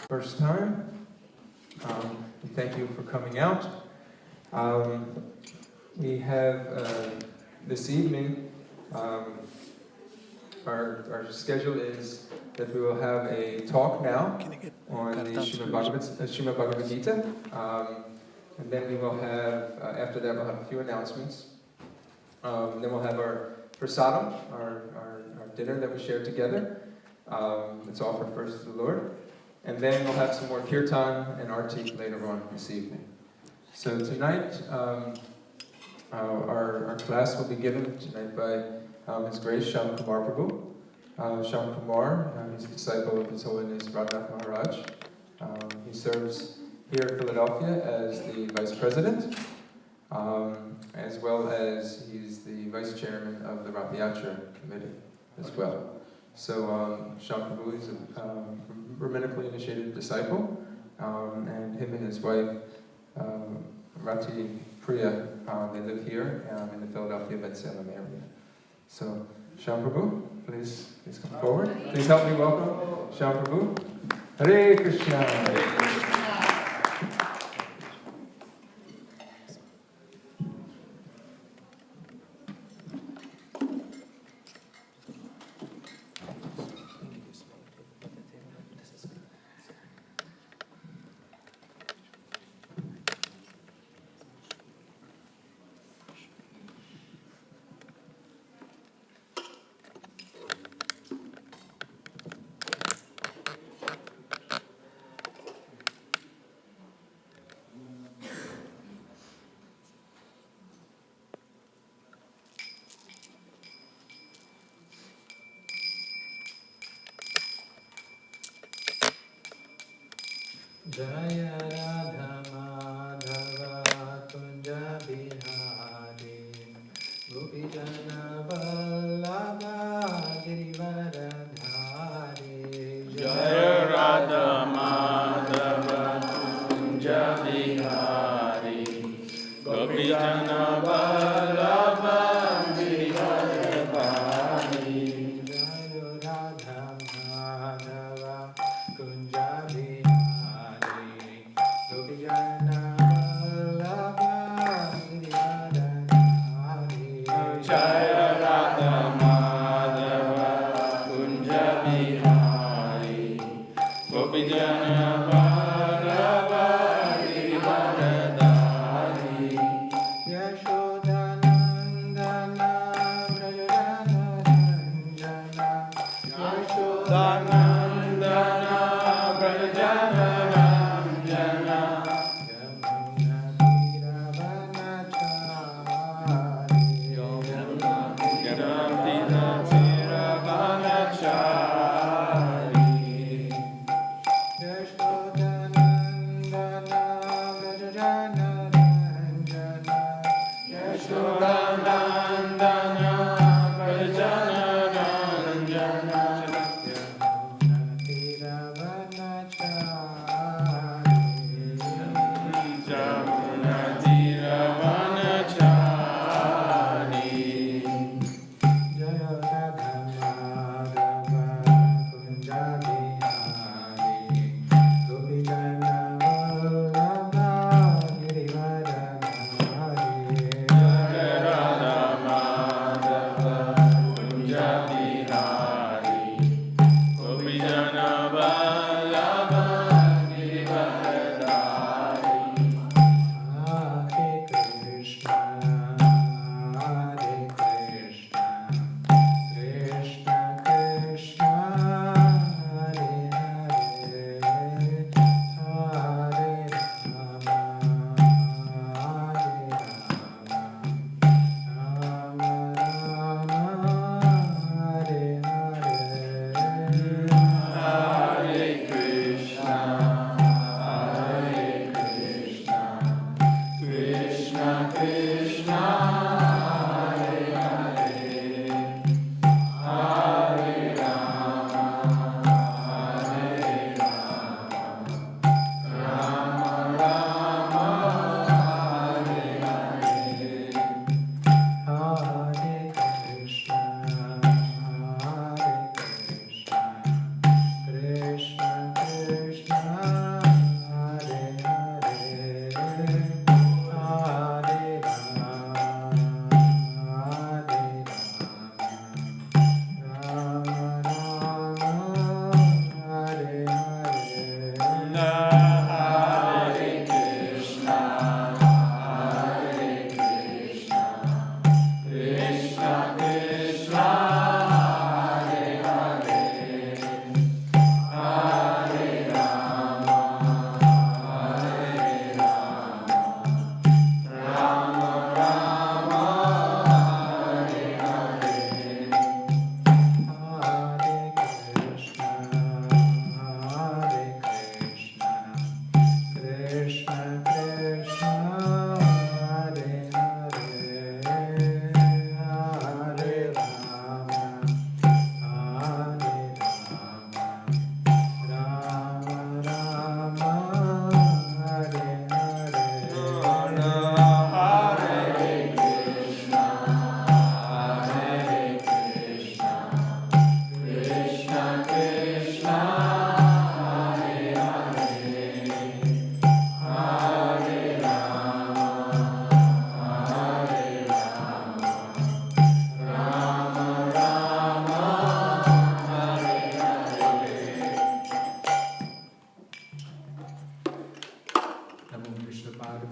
first time. We thank you for coming out. We have this evening, our schedule is that we will have a talk now on the Srimad Bhagavad Gita. And then we will have, after that, we'll have a few announcements. Then we'll have our prasadam, our dinner that we share together. It's offered first to the Lord. And then we'll have some more kirtan and arti later on this evening. So tonight, our class will be given tonight by His Grace Shyam Kumar Prabhu. Shyam Kumar, he's a disciple of His Holiness Radhanath Maharaj. He serves here in Philadelphia as the Vice President, as well as he's the Vice Chairman of the Rath Yatra Committee as well. So Shyam Prabhu is a Brahminically initiated disciple, and him and his wife, Rati Priya, they live here in the Philadelphia Bensalem area. So Shyam Prabhu, please come forward. Please help me welcome Shyam Prabhu. Hare Krishna. Hare Krishna. Jaya Radha Madhava Kunja Bihari Gopijana Vallabha Girivaradhari Jaya Radha Madhava Kunja Bihari Gopijana Vallabha Girivaradhari Jaya Radha Madhava Kunja Bihari Jaya Radha Madhava Kunja Bihari Gopijana Vallabha Girivaradhari Yashodanandana Vrajana Ranjana Yashodanandana Vrajana Ranjana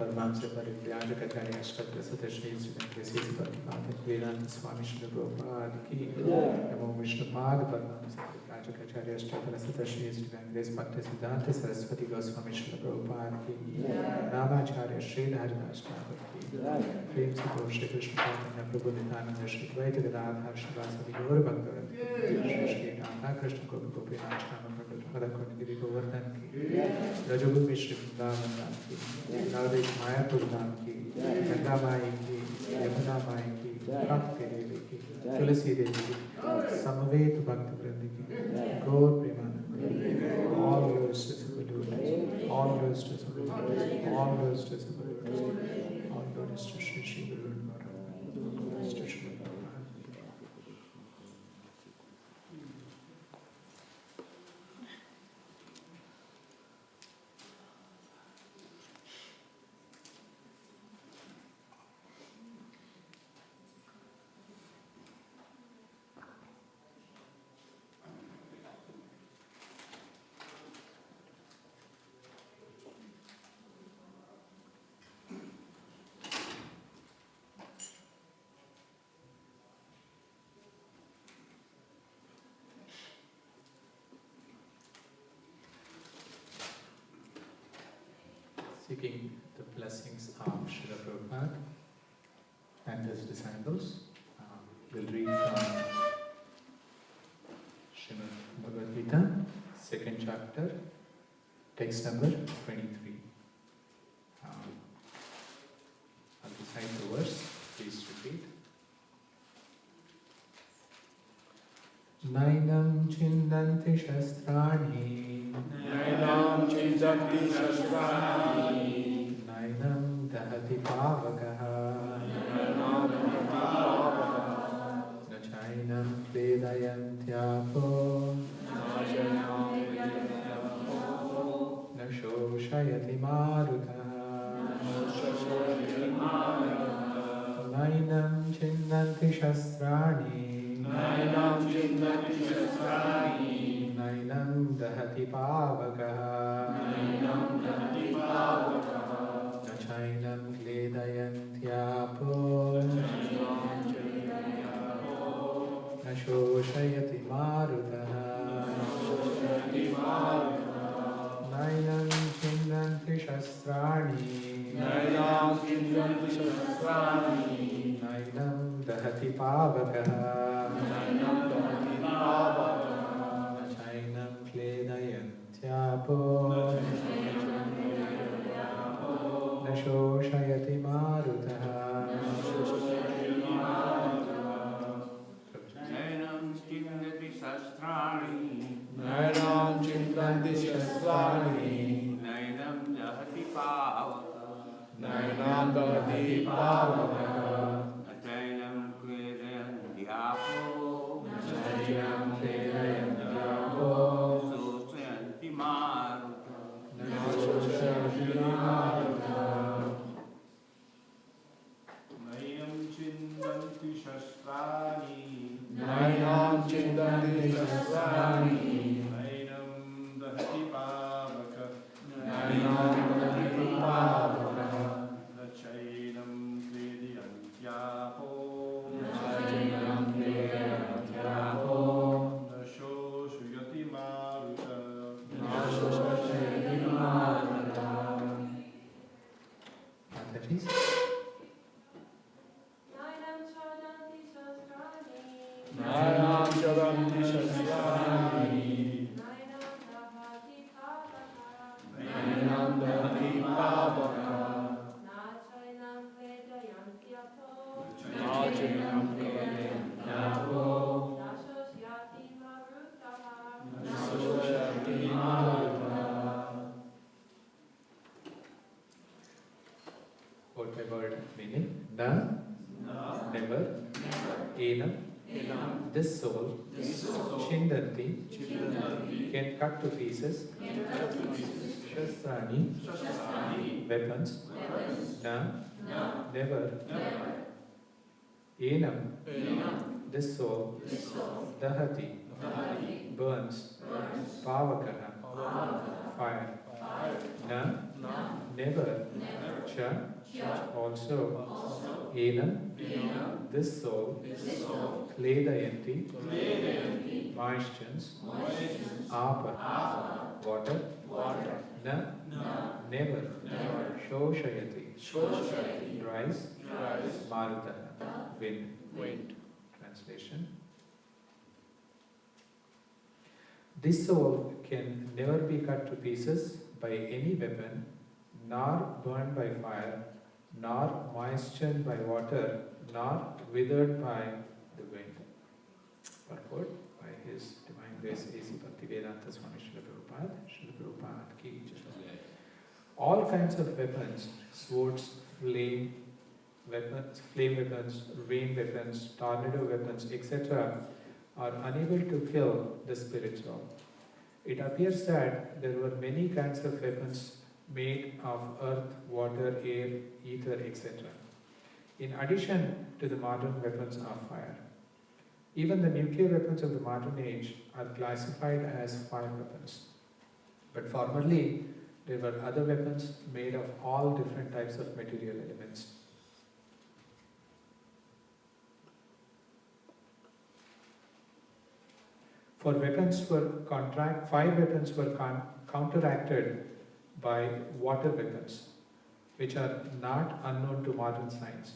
Paramahamsa Paripuryajakacharya Ashtaprasata Shri Sri Paramahamsa Vedanta Swami Shri Prabhupada Ki Namo Vishnupad Paramahamsa Paripuryajakacharya Ashtaprasata Shri Sri Siddhanta Saraswati Goswami Shri Prabhupada Ki Namacharya Shri Haridas Thakur Ki Prem Sidho Shri Krishna Chaitanya Prabhu Nityananda Shri Dvaita Gadadhar Shri Vasadi Gaur Bhaktavan Shri Shri Radha Krishna Gopi Gopinath Rama Prabhu Giri Govardhan Ki Rajagopal Shri Vrindavan Ram Ki Radha Mayapur Ram Ki Ganga Mai Ki Yamuna Mai Ki Bhakti Devi Ki Tulasi Devi Ki Samavet Bhakti Vrindi Ki Gaur Premanand all yours to Sabadurus all yours to Sabadurus all yours to Sabadurus all yours to Shri Shri Guru Maharaj yours to Shri Prabhupada. Seeking the blessings of Srila Prabhupada and his disciples, we'll read from Srimad Bhagavad Gita, 2nd chapter, text number 23. I'll recite the verse, please repeat. Nainam chindanti shastrani Nainam chindanti shastrani Nainam dahati pavakaha Nainam dahati pavakaha Nachainam vedayantyapo Nachainam vedayantyapo Nashoshayati marutaha Nashoshayati marutaha Nainam chindanti shastrani Nainam chindanti shastrani Nainam dahati pavakaha Nainam dahati pavakaha Nachainam vedayantyapo Nashoshayati marutaha Nainam chindanti shastrani Nainam chindanti shastrani Nainam dahati pavakaha Nainam dahati pavakaha Nachainam kledayantyapo Nashoshayati marutaha Nainam chindanti shastrani Nainam chindanti shastrani Nainam dahati pavakaha Nainam dahati pavakaha Nachainam kledayantyapo Nachainam kledayantyapo Nashoshayati marutaha Nashoshayati marutaha Nainam chindanti shastrani Nainam chindanti shastrani Nainam dahati pavakaha Nainam dahati pavakaha Nachainam kledayantyapo Nachainam kledayantyapo Nashoshayati marutaha Nashoshayati marutaha. Mataji's. Nainam charanti shastrani Nainam dahati pavakaha Nachainam kledayantyapo Nashoshayati marutaha. Word by word meaning. Na, never. Enam, this soul. Chindanti, can cut to pieces. Shastrani, weapons. Na, never. Enam, this soul. Dahati, burns. Pavakaha, fire. Na, never. also, Enam, this soul, Kledayanti, moistions, Apa, water, Na, never, Shoshayati, dries, Maruta, wind. Translation. This soul can never be cut to pieces by any weapon, nor burned by fire, nor moistened by water, nor withered by the wind. Purport by His Divine Grace A.C. Bhaktivedanta Swami Srila Prabhupada ki jai. All kinds of weapons, swords, flame weapons, rain weapons, tornado weapons, etc., are unable to kill the spirit soul. It appears that there were many kinds of weapons made of earth, water, air, ether, etc., in addition to the modern weapons of fire. Even the nuclear weapons of the modern age are classified as fire weapons. But formerly, there were other weapons made of all different types of material elements. Five weapons were counteracted by water weapons, which are not unknown to modern science.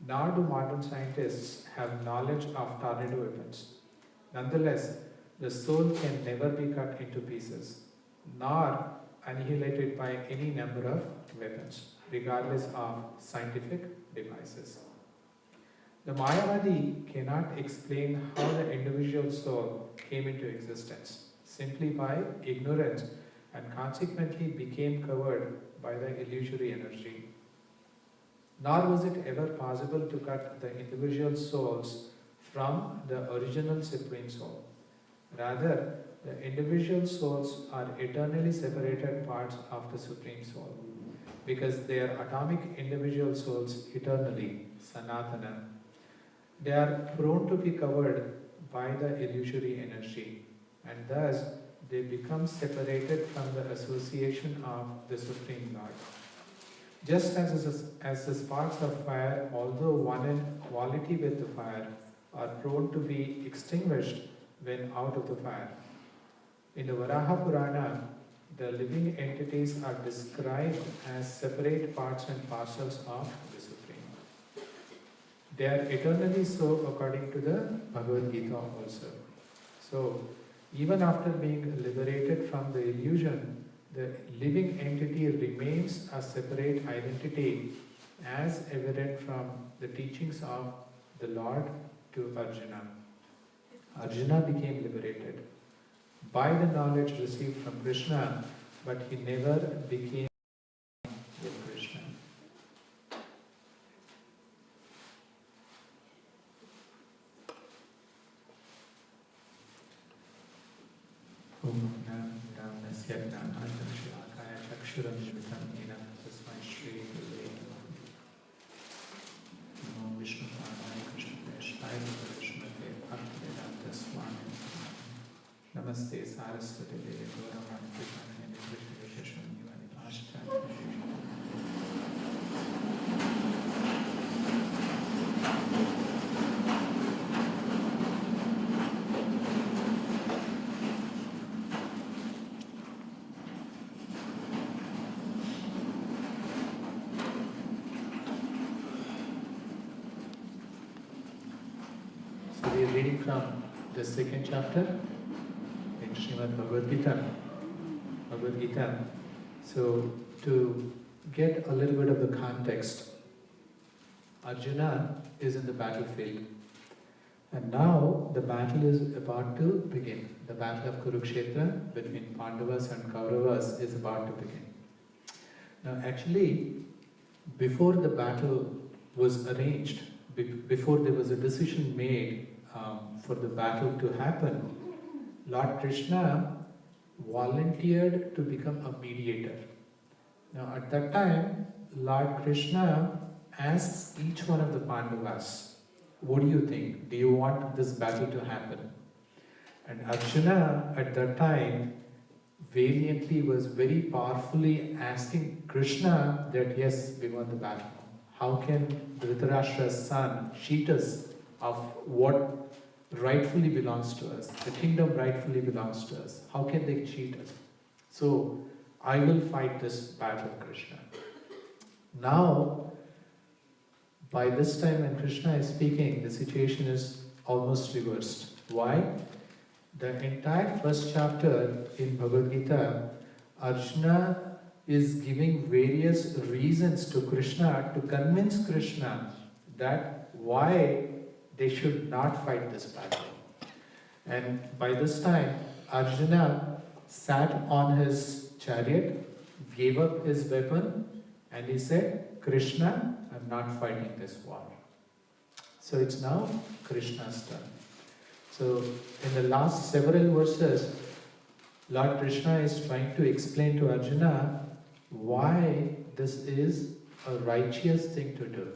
Nor do modern scientists have knowledge of tornado weapons. Nonetheless, the soul can never be cut into pieces, nor annihilated by any number of weapons, regardless of scientific devices. The Mayavadi cannot explain how the individual soul came into existence simply by ignorance and consequently became covered by the illusory energy. Nor was it ever possible to cut the individual souls from the original Supreme Soul. Rather, the individual souls are eternally separated parts of the Supreme Soul because they are atomic individual souls eternally, Sanatana. They are prone to be covered by the illusory energy, and thus they become separated from the association of the Supreme Lord. Just as the sparks of fire, although one in quality with the fire, are prone to be extinguished when out of the fire. In the Varaha Purana, the living entities are described as separate parts and parcels of the Supreme. They are eternally so according to the Bhagavad Gita also. So, even after being liberated from the illusion, the living entity remains a separate identity as evident from the teachings of the Lord to Arjuna. Arjuna became liberated by the knowledge received from Krishna, but he never became with Krishna. Om Nam Ramnasya Gnanantam Shivakaya Chakshuram Shvitam Enam Tasmai Shri Gurave Namo Vishnu Padaya Krishna Preshvaya Vishmate Bhaktivedanta Swami Namaste Saraswati Devi Gauravani Krishna Krishna Vishesham Nivani Ashtam So we are reading from the second chapter in Srimad Bhagavad Gita. So to get a little bit of the context, Arjuna is in the battlefield, and now the battle is about to begin. The battle of Kurukshetra between Pandavas and Kauravas is about to begin. Now actually, before the battle was arranged, before there was a decision made for the battle to happen, Lord Krishna volunteered to become a mediator. Now at that time, Lord Krishna asks each one of the Pandavas, what do you think? Do you want this battle to happen? And Arjuna at that time valiantly was very powerfully asking Krishna that yes, we won the battle. How can Dhritarashtra's son cheat us of what rightfully belongs to us? The kingdom rightfully belongs to us. How can they cheat us? So, I will fight this battle, Krishna. Now, by this time when Krishna is speaking, the situation is almost reversed. Why? The entire first chapter in Bhagavad Gita, Arjuna is giving various reasons to Krishna to convince Krishna that why they should not fight this battle. And by this time, Arjuna sat on his chariot, gave up his weapon, and he said, Krishna, I'm not fighting this war. So it's now Krishna's turn. So in the last several verses, Lord Krishna is trying to explain to Arjuna why this is a righteous thing to do.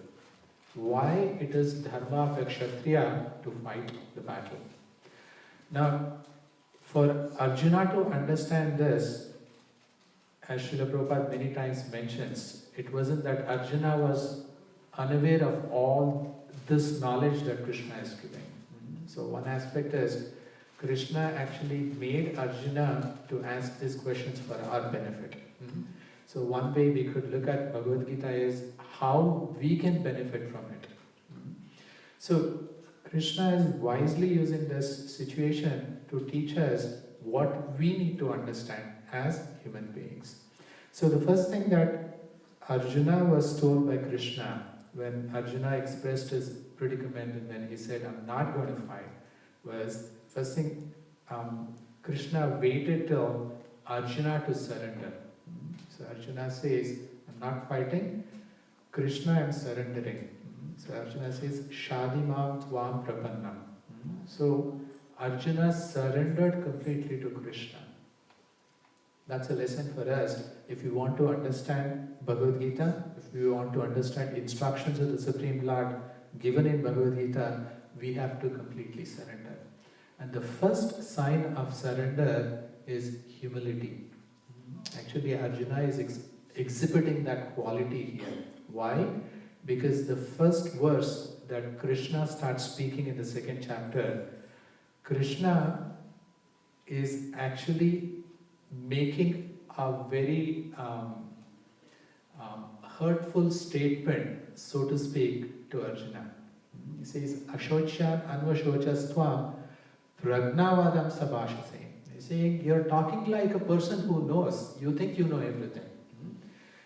Why it is dharma of a Kshatriya to fight the battle. Now, for Arjuna to understand this, as Srila Prabhupada many times mentions, it wasn't that Arjuna was unaware of all this knowledge that Krishna is giving. So one aspect is, Krishna actually made Arjuna to ask these questions for our benefit. So one way we could look at Bhagavad Gita is how we can benefit from it. So Krishna is wisely using this situation to teach us what we need to understand as human beings. So the first thing that Arjuna was told by Krishna when Arjuna expressed his predicament and when he said, I'm not going to fight, was first thing, Krishna waited till Arjuna to surrender. So Arjuna says, I'm not fighting, Krishna, I'm surrendering. So Arjuna says, Shadimam Tvam Prapannam. So Arjuna surrendered completely to Krishna. That's a lesson for us. If you want to understand Bhagavad Gita, if we want to understand instructions of the Supreme Lord given in Bhagavad Gita, we have to completely surrender. And the first sign of surrender is humility. Actually, Arjuna is exhibiting that quality here. Why? Because the first verse that Krishna starts speaking in the second chapter, Krishna is actually making a very hurtful statement, so to speak, to Arjuna. He says, Ashochan anvashochastvam pragnavadam sabhashase. He's saying, you're talking like a person who knows. You think you know everything.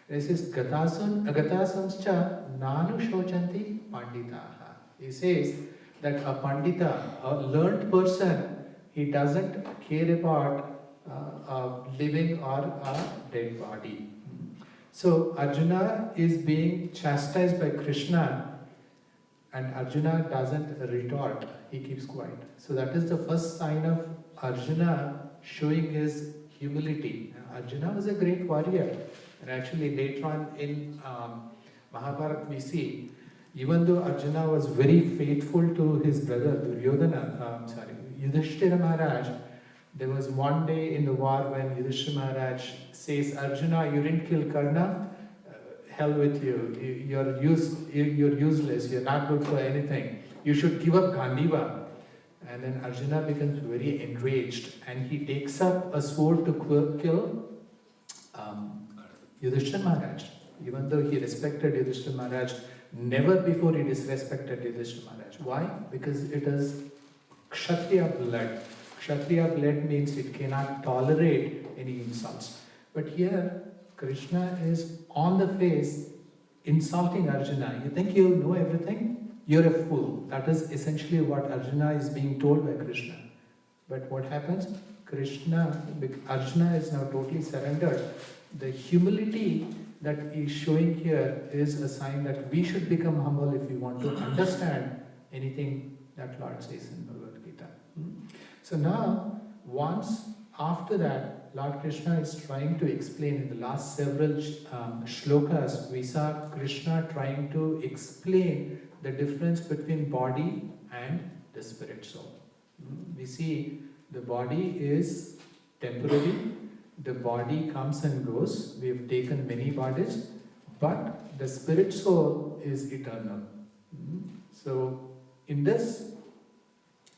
He says, Gatasamscha nanu shochanti panditaha. He says that a pandita, a learned person, he doesn't care about a living or a dead body. So Arjuna is being chastised by Krishna and Arjuna doesn't retort, he keeps quiet. So that is the first sign of Arjuna showing his humility. Arjuna was a great warrior, and actually later on in Mahabharata we see, even though Arjuna was very faithful to his brother Yudhishthira Maharaj, there was one day in the war when Yudhishthira Maharaj says, Arjuna, you didn't kill Karna, hell with you, you're useless, you're not good for anything, you should give up Gandiva. And then Arjuna becomes very enraged and he takes up a sword to kill Yudhishthira Maharaj. Even though he respected Yudhishthira Maharaj, never before he disrespected Yudhishthira Maharaj. Why? Because it is Kshatriya blood. Kshatriya blood means it cannot tolerate any insults. But here, Krishna is on the face insulting Arjuna. You think you know everything? You're a fool. That is essentially what Arjuna is being told by Krishna. But what happens? Arjuna is now totally surrendered. The humility that is showing here is a sign that we should become humble if we want to understand anything that Lord says in Bhagavad Gita. So now, once after that, Lord Krishna is trying to explain in the last several shlokas, we saw Krishna trying to explain the difference between body and the spirit soul. We see the body is temporary the body comes and goes. We have taken many bodies, but the spirit soul is eternal. So, in this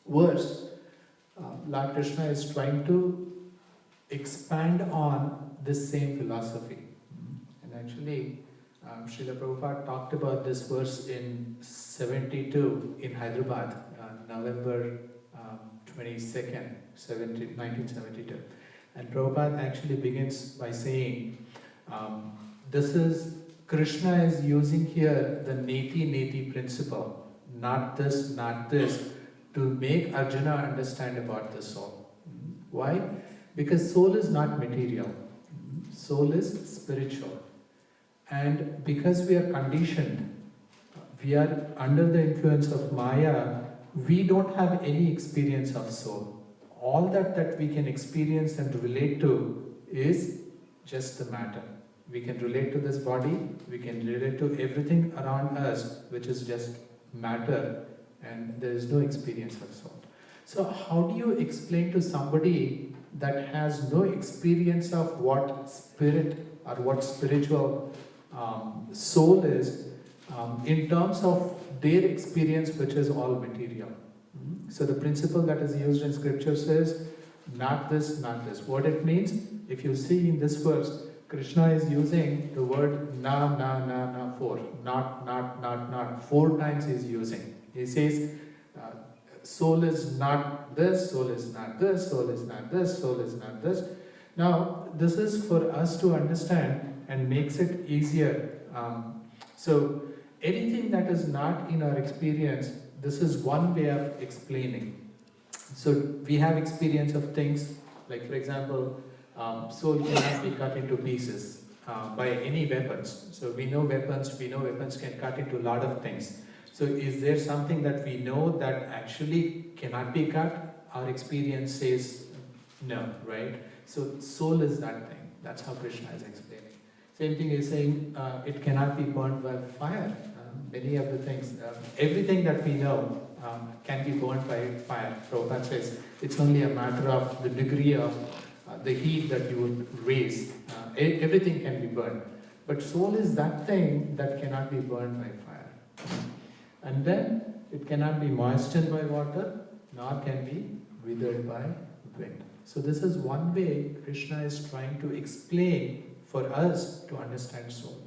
verse, Lord Krishna is trying to expand on this same philosophy. And actually, Srila Prabhupada talked about this verse in 72 in Hyderabad, November 22nd, 1972. And Prabhupada actually begins by saying, this is, Krishna is using here the neti principle, not this, to make Arjuna understand about the soul. Why? Because soul is not material. Soul is spiritual. And because we are conditioned, we are under the influence of Maya, we don't have any experience of soul. All that we can experience and relate to is just the matter. We can relate to this body, we can relate to everything around us, which is just matter, and there is no experience of soul. So how do you explain to somebody that has no experience of what spirit or what spiritual soul is in terms of their experience, which is all material? So the principle that is used in scripture says, not this, not this. What it means, if you see in this verse, Krishna is using the word na, for. Not. 4 times he is using. He says, soul is not this, soul is not this, soul is not this, soul is not this. Now, this is for us to understand and makes it easier. So, anything that is not in our experience, this is one way of explaining. So, we have experience of things, like for example, soul cannot be cut into pieces by any weapons. So, we know weapons can cut into a lot of things. So, is there something that we know that actually cannot be cut? Our experience says no, right? So, soul is that thing. That's how Krishna is explaining. Same thing is saying it cannot be burned by fire. Many of the things, everything that we know can be burned by fire. Prabhupada says it's only a matter of the degree of the heat that you would raise. Everything can be burned. But soul is that thing that cannot be burned by fire. And then it cannot be moistened by water, nor can be withered by wind. So this is one way Krishna is trying to explain for us to understand soul.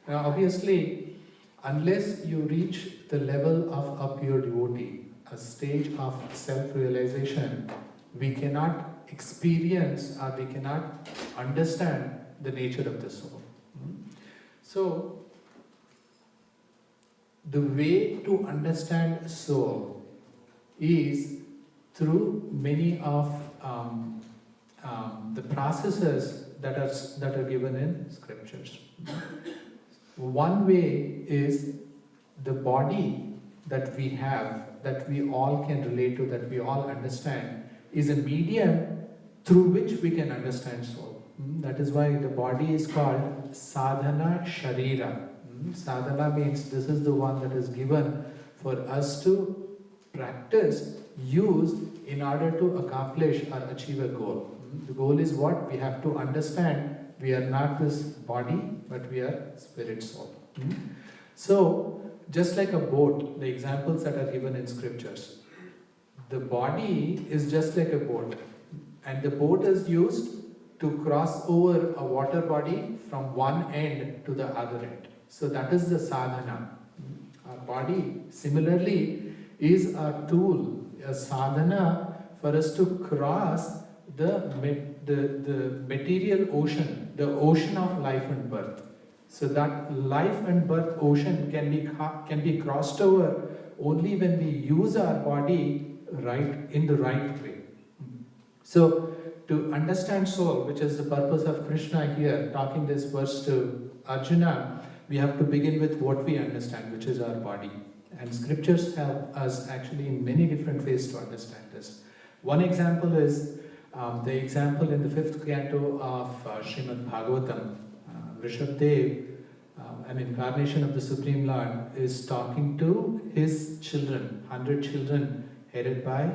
Now obviously, unless you reach the level of a pure devotee, a stage of self-realization, we cannot experience or we cannot understand the nature of the soul. So, the way to understand soul is through many of the processes that are given in scriptures. One way is the body that we have, that we all can relate to, that we all understand, is a medium through which we can understand soul. That is why the body is called sadhana sharira. Sadhana means this is the one that is given for us to practice, use in order to accomplish or achieve a goal. The goal is what? We have to understand we are not this body, but we are spirit soul. So, just like a boat, the examples that are given in scriptures, the body is just like a boat, and the boat is used to cross over a water body from one end to the other end. So that is the sadhana. Our body, similarly, is a tool, a sadhana for us to cross the material ocean, the ocean of life and birth. So that life and birth ocean can be crossed over only when we use our body in the right way. So to understand soul, which is the purpose of Krishna here, talking this verse to Arjuna, we have to begin with what we understand, which is our body. And scriptures help us actually in many different ways to understand this. One example is the example in the 5th canto of Srimad Bhagavatam. Rishabdev, an incarnation of the Supreme Lord, is talking to his children, 100 children headed by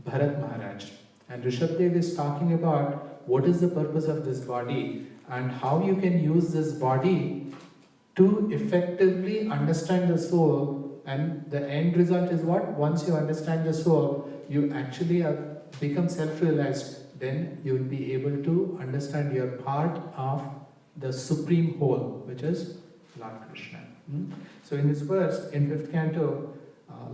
Bharat Maharaj. And Rishabdev is talking about what is the purpose of this body and how you can use this body to effectively understand the soul, and the end result is what? Once you understand the soul, you actually become self-realized, then you will be able to understand your part of the supreme whole, which is Lord Krishna. So in this verse, in 5th canto,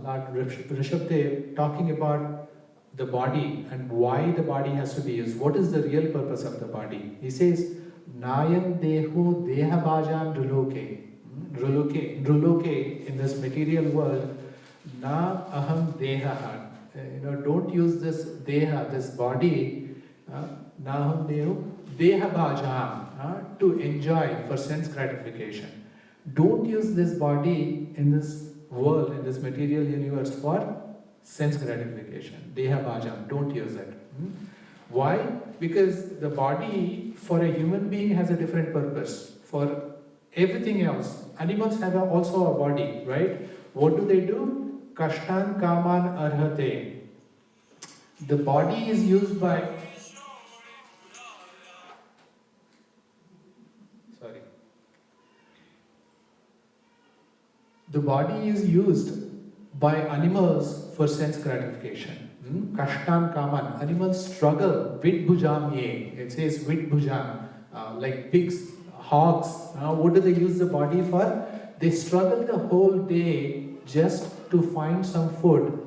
Lord Rishabdev talking about the body and why the body has to be used. What is the real purpose of the body? He says, Nayam deho dehabhajam ruloke. Ruloke, in this material world, na aham deha. Don't use this deha, this body, na aham deho dehabhajam, to enjoy for sense gratification. Don't use this body in this world, in this material universe for sense gratification. Dehabhajam, don't use it. Why? Because the body for a human being has a different purpose. For everything else, animals have also a body, right? What do? Kashtan kaman arhate. The body is used by... The body is used by animals for sense gratification. Kashtan kaman. Animals struggle. Vid bhujam ye. It says vid bhujam. Like pigs, hogs. What do they use the body for? They struggle the whole day just to find some food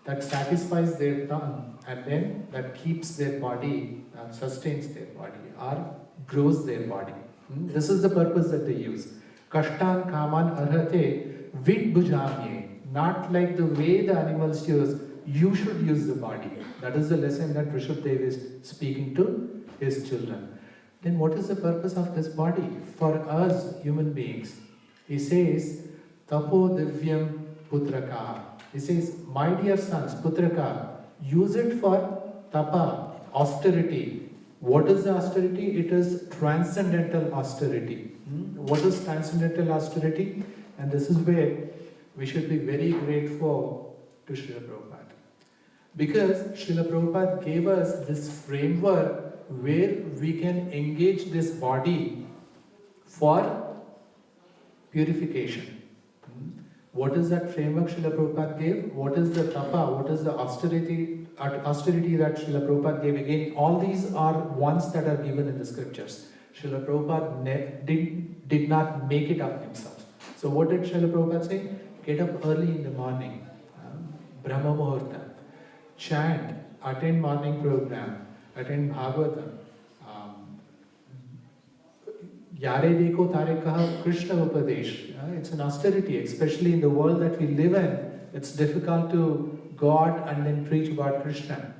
that satisfies their tongue, and then that keeps their body, sustains their body, or grows their body. This is the purpose that they use. Kashtan kaman arhate vid bhujamye. Not like the way the animals use. You should use the body. That is the lesson that Rishabdev is speaking to his children. Then what is the purpose of this body? For us human beings, he says, Tapo divyam putraka. He says, my dear sons, putraka, use it for tapa, austerity. What is the austerity? It is transcendental austerity. What is transcendental austerity? And this is where we should be very grateful to Srila Prabhupada. Because Srila Prabhupada gave us this framework where we can engage this body for purification. What is that framework Srila Prabhupada gave? What is the tapa? What is the austerity that Srila Prabhupada gave? Again, all these are ones that are given in the scriptures. Srila Prabhupada did not make it up himself. So what did Srila Prabhupada say? Get up early in the morning, Brahma Muhurta, chant, attend morning program, attend Bhagavatam. Yare deko tare kaha Krishna Upadesh. It's an austerity, especially in the world that we live in. It's difficult to go out and then preach about Krishna.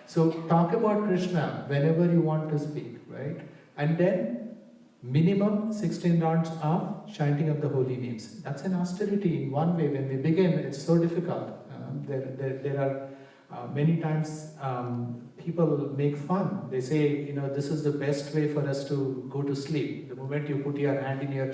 So talk about Krishna whenever you want to speak, right? And then minimum 16 rounds of chanting of the holy names. That's an austerity in one way. When we begin, it's so difficult. There are many times people make fun. They say, this is the best way for us to go to sleep. The moment you put your hand in your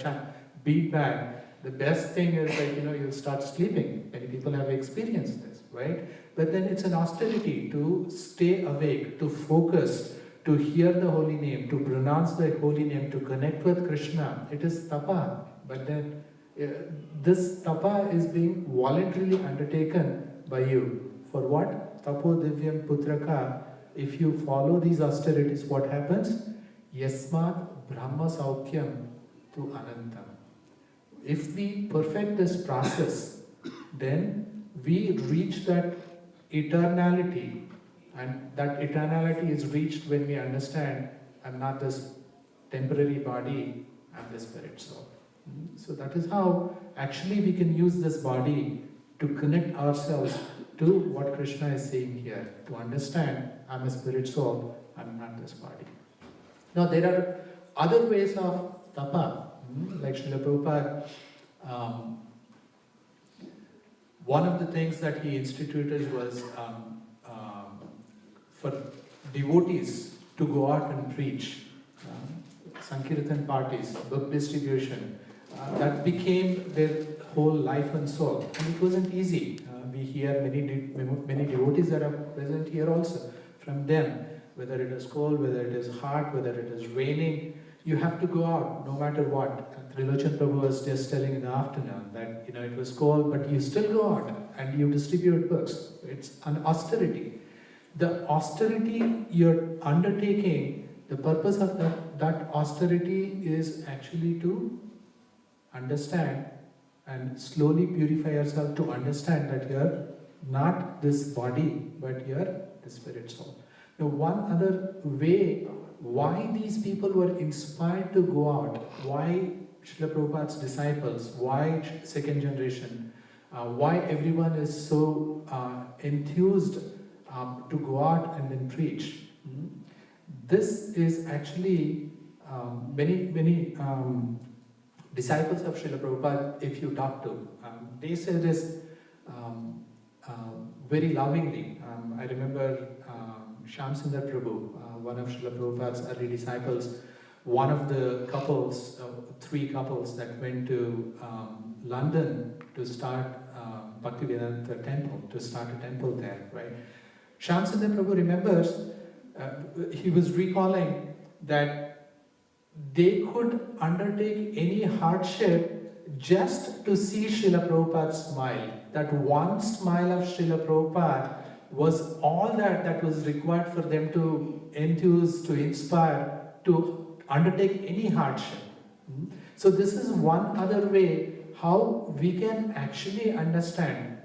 beat bag, the best thing is you'll start sleeping. Many people have experienced this, right? But then it's an austerity to stay awake, to focus, to hear the holy name, to pronounce the holy name, to connect with Krishna. It is tapa. But then this tapa is being voluntarily undertaken by you. For what? Tapo divyam putraka. If you follow these austerities, what happens? Yasmat brahma saukyam tu anantam. If we perfect this process, then we reach that eternality. And that eternality is reached when we understand I'm not this temporary body, I'm the spirit soul. So that is how actually we can use this body to connect ourselves to what Krishna is saying here. To understand I'm a spirit soul, I'm not this body. Now there are other ways of tapa. Like Srila Prabhupada, one of the things that he instituted was for devotees to go out and preach, Sankirtan parties, book distribution. That became their whole life and soul. And it wasn't easy. We hear many devotees that are present here also from them. whether it is cold, whether it is hot, whether it is raining, you have to go out no matter what. Trilochan Prabhu was just telling in the afternoon that it was cold, but you still go out and you distribute books. It's an austerity. The austerity you're undertaking, the purpose of that austerity is actually to understand and slowly purify yourself to understand that you're not this body, but you're the spirit soul. Now, one other way why these people were inspired to go out, why Srila Prabhupada's disciples, why second generation, why everyone is so enthused to go out and then preach. This is actually many disciples of Srila Prabhupada, if you talk to, they say this very lovingly. I remember Shyam Sundar Prabhu, one of Srila Prabhupada's early disciples, one of the couples, three couples that went to London to start Bhaktivedanta temple, to start a temple there, right? Shyam Sundar Prabhu remembers, he was recalling that they could undertake any hardship just to see Srila Prabhupada smile. That one smile of Srila Prabhupada was all that was required for them to enthuse, to inspire, to undertake any hardship. So this is one other way how we can actually understand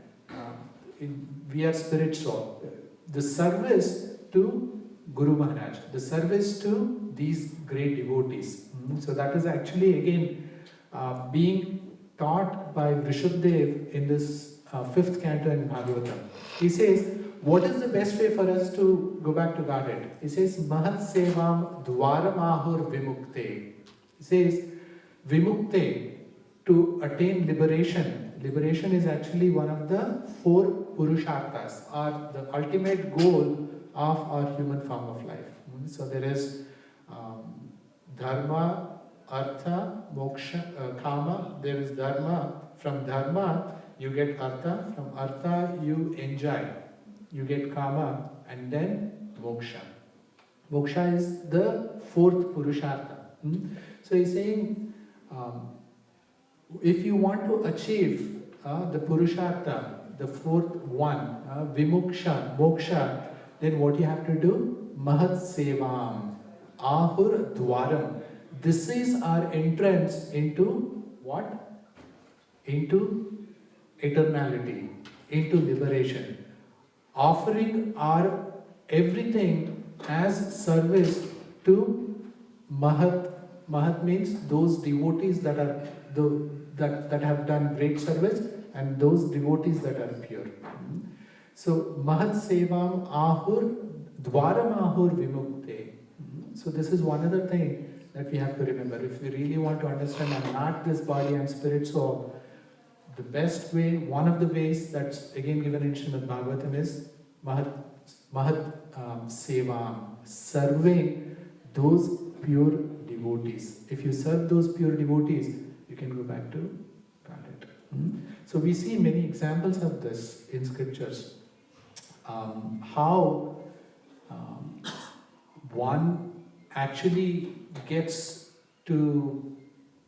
we are spiritual. The service to Guru Maharaj, the service to these great devotees. So that is actually again being taught by Vrishabdev in this 5th canto in Bhagavatam. He says, what is the best way for us to go back to Godhead? He says, Mahat Sevam Dwaramahur Vimukte. He says, Vimukte, to attain liberation. Liberation is actually one of the 4 Purusharthas, or the ultimate goal of our human form of life. So there is Dharma, Artha, Moksha, Kama. There is Dharma. From Dharma, you get Artha. From Artha, you enjoy. You get Kama, and then Moksha. Moksha is the 4th Purushartha. So he's saying, if you want to achieve the Purushartha, the 4th one, Vimuksha, Moksha, then what you have to do? Mahat Sevam, Ahur Dwaram. This is our entrance into what? Into eternality, into liberation. Offering our everything as service to Mahat. Mahat means those devotees that are that have done great service, and those devotees that are pure. So Mahat Sevam Ahur Dwaram Ahur Vimukte. So this is one other thing that we have to remember. If we really want to understand I'm not this body, I'm spirit soul, the best way, one of the ways that's again given in Srimad Bhagavatam is Mahat Sevam, serving those pure devotees. If you serve those pure devotees, you can go back to Godhead. So we see many examples of this in scriptures. How one actually gets to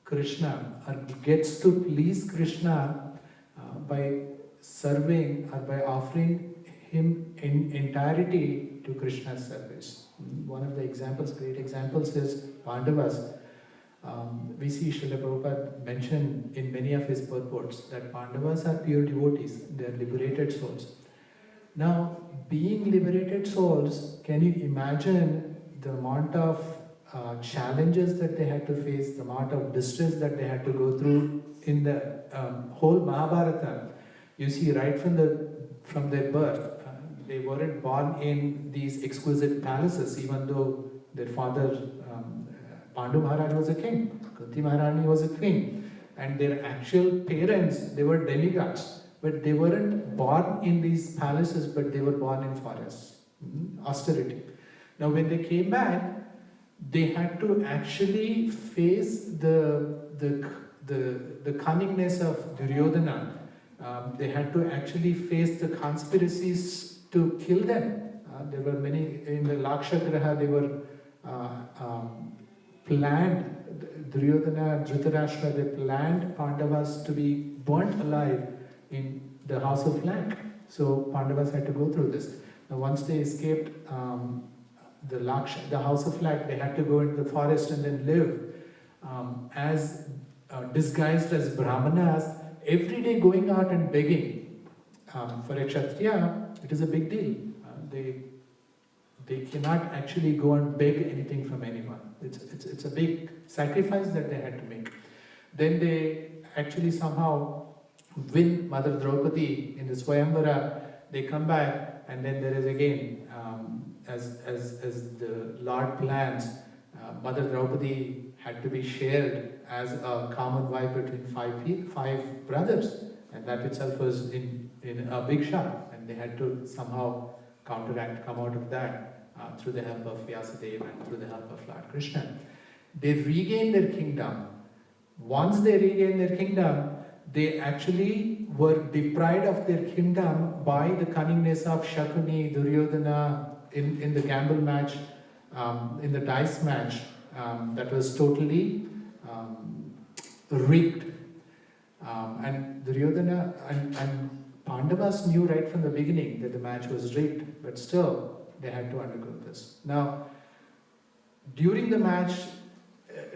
Krishna or gets to please Krishna by serving or by offering him in entirety to Krishna's service. One of the examples, great examples, is Pandavas. We see Srila Prabhupada mention in many of his purports that Pandavas are pure devotees, they are liberated souls. Now, being liberated souls, can you imagine the amount of challenges that they had to face, the amount of distress that they had to go through in the whole Mahabharata? You see, right from their birth, they weren't born in these exquisite palaces, even though their father, Pandu Maharaj, was a king, Kunti Maharani was a queen, and their actual parents, they were demigods, but they weren't born in these palaces, but they were born in forests. Austerity. Now, when they came back, they had to actually face the cunningness of Duryodhana. They had to actually face the conspiracies to kill them. There were many, in the Lakshagraha, they were planned, Duryodhana and Dhritarashtra, they planned Pandavas to be burnt alive in the house of flank. So Pandavas had to go through this. Now once they escaped the house of flank, they had to go into the forest and then live as disguised as brahmanas, every day going out and begging. For a Kshatriya, it is a big deal. They cannot actually go and beg anything from anyone. It's a big sacrifice that they had to make. Then they actually somehow win Mother Draupadi in the Swayamvara. They come back, and then there is again, as the Lord plans, Mother Draupadi had to be shared as a common wife between five brothers, and that itself was in a big shot, and they had to somehow counteract, come out of that through the help of Vyasadeva and through the help of Lord Krishna. They regained their kingdom. Once they regained their kingdom, they actually were deprived of their kingdom by the cunningness of Shakuni, Duryodhana in the gamble match, in the dice match that was totally rigged. And Duryodhana and Pandavas knew right from the beginning that the match was rigged, but still they had to undergo this. Now, during the match,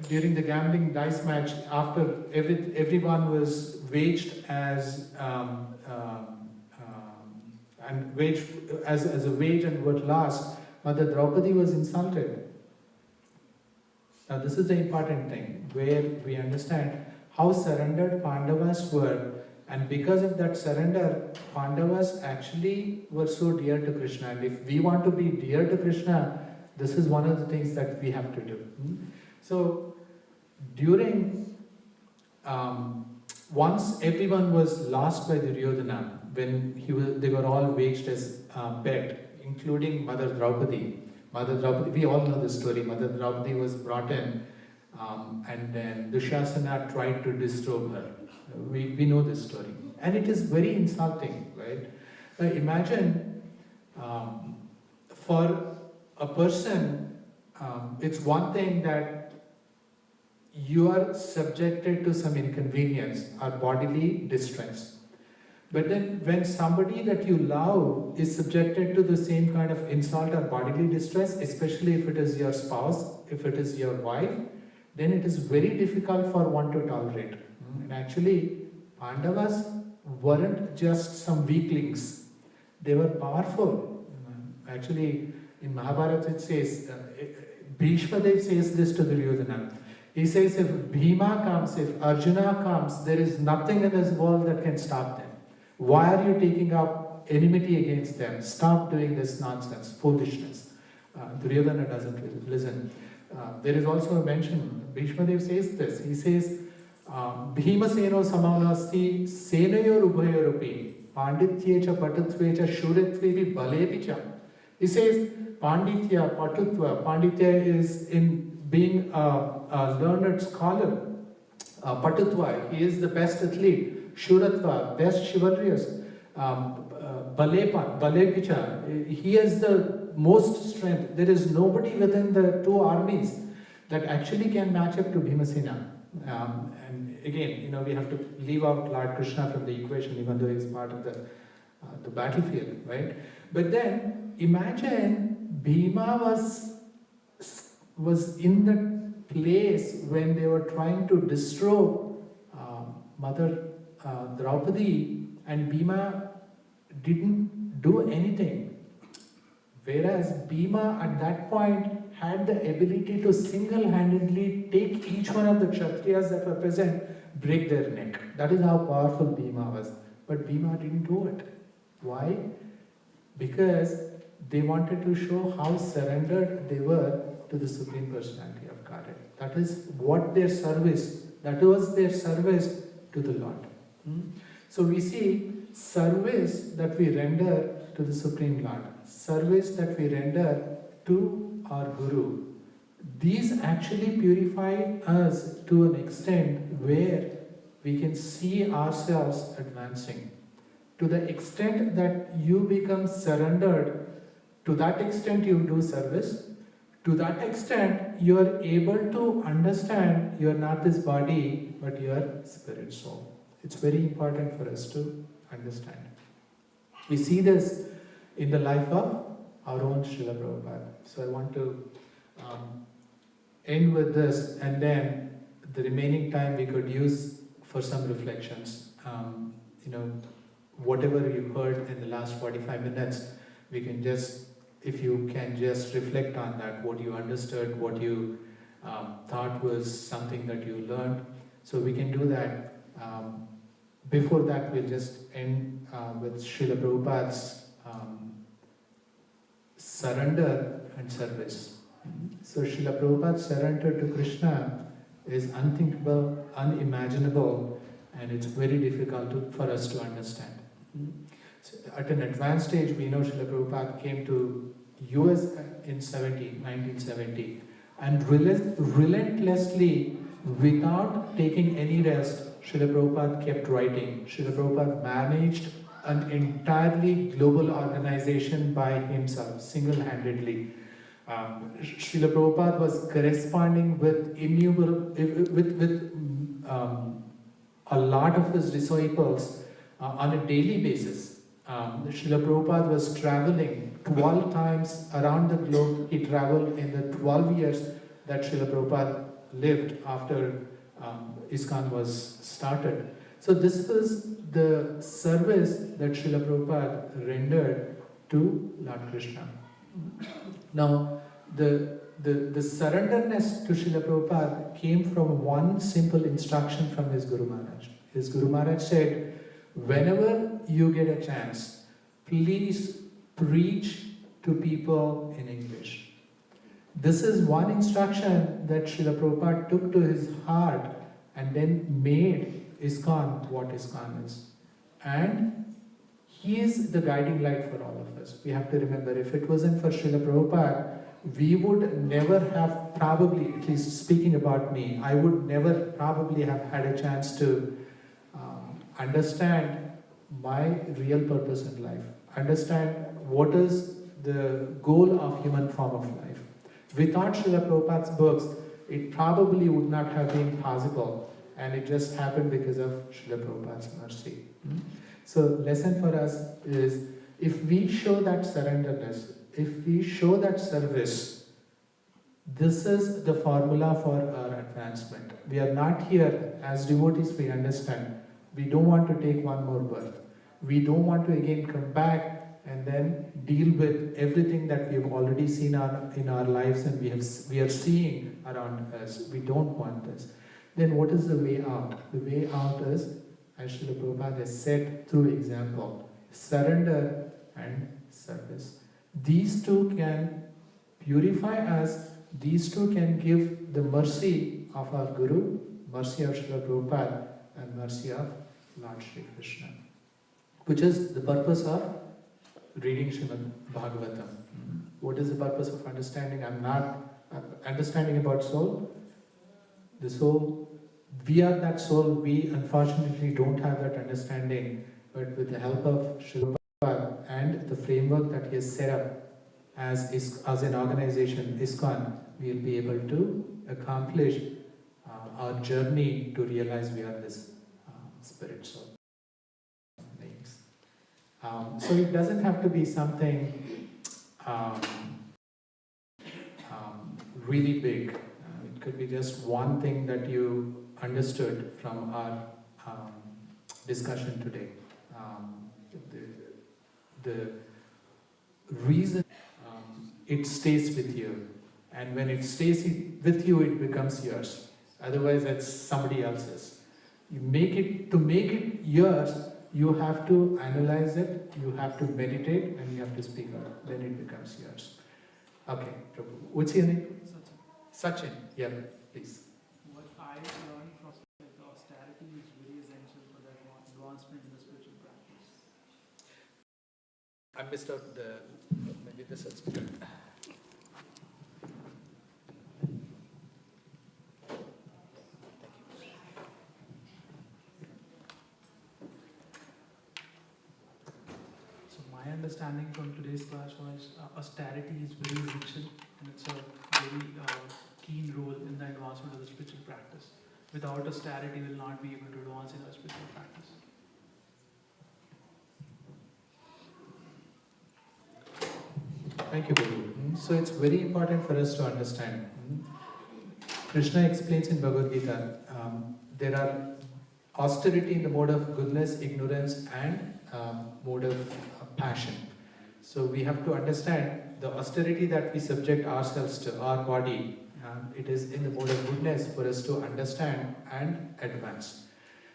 during the gambling dice match, after everyone was waged as and waged as a wage and were lost, Mother Draupadi was insulted. Now, this is the important thing, where we understand how surrendered Pandavas were, and because of that surrender, Pandavas actually were so dear to Krishna. And if we want to be dear to Krishna, this is one of the things that we have to do. So, during, once everyone was lost by Duryodhana, when they were all waged as bet, including Mother Draupadi. Mother Draupadi, we all know this story. Mother Draupadi was brought in, and then Dushasana tried to disrobe her. We know this story. And it is very insulting, right? Now imagine, for a person, it's one thing that you are subjected to some inconvenience or bodily distress. But then when somebody that you love is subjected to the same kind of insult or bodily distress, especially if it is your spouse, if it is your wife, then it is very difficult for one to tolerate. And actually, Pandavas weren't just some weaklings. They were powerful. Actually, in Mahabharata it says, Bhishma Dev says this to Duryodhana. He says, if Bhima comes, if Arjuna comes, there is nothing in this world that can stop them. Why are you taking up enmity against them? Stop doing this nonsense, foolishness. Duryodhana doesn't listen. There is also a mention, Bhishma Dev says this. He says, Bhima Seno Samanasti Senayor Ubhayarupi Pandityecha Patutvecha Shuritvevi Balepicha. He says, Panditya, Patutva. Panditya is in being a learned scholar. Patutva, he is the best athlete. Shuratva, best chivalrous. Balepicha, he has the most strength. There is nobody within the two armies that actually can match up to Bhimasena. And again, we have to leave out Lord Krishna from the equation, even though he is part of the battlefield, right? But then imagine Bhima was in the place when they were trying to disrobe Mother Draupadi, and Bhima didn't do anything. Whereas Bhima at that point had the ability to single-handedly take each one of the Kshatriyas that were present, break their neck. That is how powerful Bhima was. But Bhima didn't do it. Why? Because they wanted to show how surrendered they were to the Supreme Personality of Godhead. That is what their service, that was their service to the Lord. So we see service that we render to the Supreme Lord, service that we render to our Guru. These actually purify us to an extent where we can see ourselves advancing. To the extent that you become surrendered To that extent you do service. To that extent you are able to understand you are not this body but you are spirit soul. It's very important for us to understand. We see this in the life of our own Srila Prabhupada. So I want to end with this, and then the remaining time we could use for some reflections. Whatever you heard in the last 45 minutes, we can just, if you can just reflect on that, what you understood, what you thought was something that you learned. So we can do that. Before that, we'll just end with Srila Prabhupada's surrender and service. So Srila Prabhupada's surrender to Krishna is unthinkable, unimaginable, and it's very difficult for us to understand. So at an advanced stage, we know Srila Prabhupada came to US in 1970, and relentlessly, without taking any rest, Srila Prabhupada kept writing. Srila Prabhupada managed an entirely global organization by himself, single-handedly. Srila Prabhupada was corresponding with a lot of his disciples on a daily basis. Srila Prabhupada was traveling 12 times around the globe. He traveled in the 12 years that Srila Prabhupada lived after ISKCON was started. So this was the service that Srila Prabhupada rendered to Lord Krishna. Now, the surrenderness to Srila Prabhupada came from one simple instruction from his Guru Maharaj. His Guru Maharaj said, whenever you get a chance, please preach to people in English. This is one instruction that Srila Prabhupada took to his heart and then made ISKCON what ISKCON is. And he is the guiding light for all of us. We have to remember, if it wasn't for Srila Prabhupada, we would never have probably, at least speaking about me, I would never probably have had a chance to understand my real purpose in life, understand what is the goal of human form of life. Without Srila Prabhupada's books, it probably would not have been possible, and it just happened because of Srila Prabhupada's mercy. So, lesson for us is, if we show that surrenderness, if we show that service, this is the formula for our advancement. We are not here as devotees, we understand. We don't want to take one more birth. We don't want to again come back and then deal with everything that we have already seen in our lives and we are seeing around us. We don't want this. Then what is the way out? The way out is, as Srila Prabhupada has said through example, surrender and service. These two can purify us. These two can give the mercy of our Guru, mercy of Srila Prabhupada, and mercy of Lord Shri Krishna, which is the purpose of reading Srimad Bhagavatam. What is the purpose of understanding? Understanding about soul. The soul, we are that soul. We unfortunately don't have that understanding, but with the help of Srila Prabhupada and the framework that he has set up as an organization, ISKCON, we will be able to accomplish our journey to realize we are this spirit soul beings. So it doesn't have to be something really big. It could be just one thing that you understood from our discussion today. The reason it stays with you, and when it stays with you, it becomes yours. Otherwise, it's somebody else's. To make it yours, you have to analyze it, you have to meditate, and you have to speak out. Then it becomes yours. Okay, Prabhu. What's your name? Sachin. Yeah, please. What I learned from the austerity is very essential for the advancement in the spiritual practice. I missed out maybe this is good. So my understanding understanding from today's class was austerity is very essential and it's a very keen role in the advancement of the spiritual practice. Without austerity, we will not be able to advance in our spiritual practice. Thank you, Guru. So it's very important for us to understand. Krishna explains in Bhagavad Gita, there are austerity in the mode of goodness, ignorance, and mode of passion. So we have to understand the austerity that we subject ourselves to, our body, it is in the mode of goodness for us to understand and advance.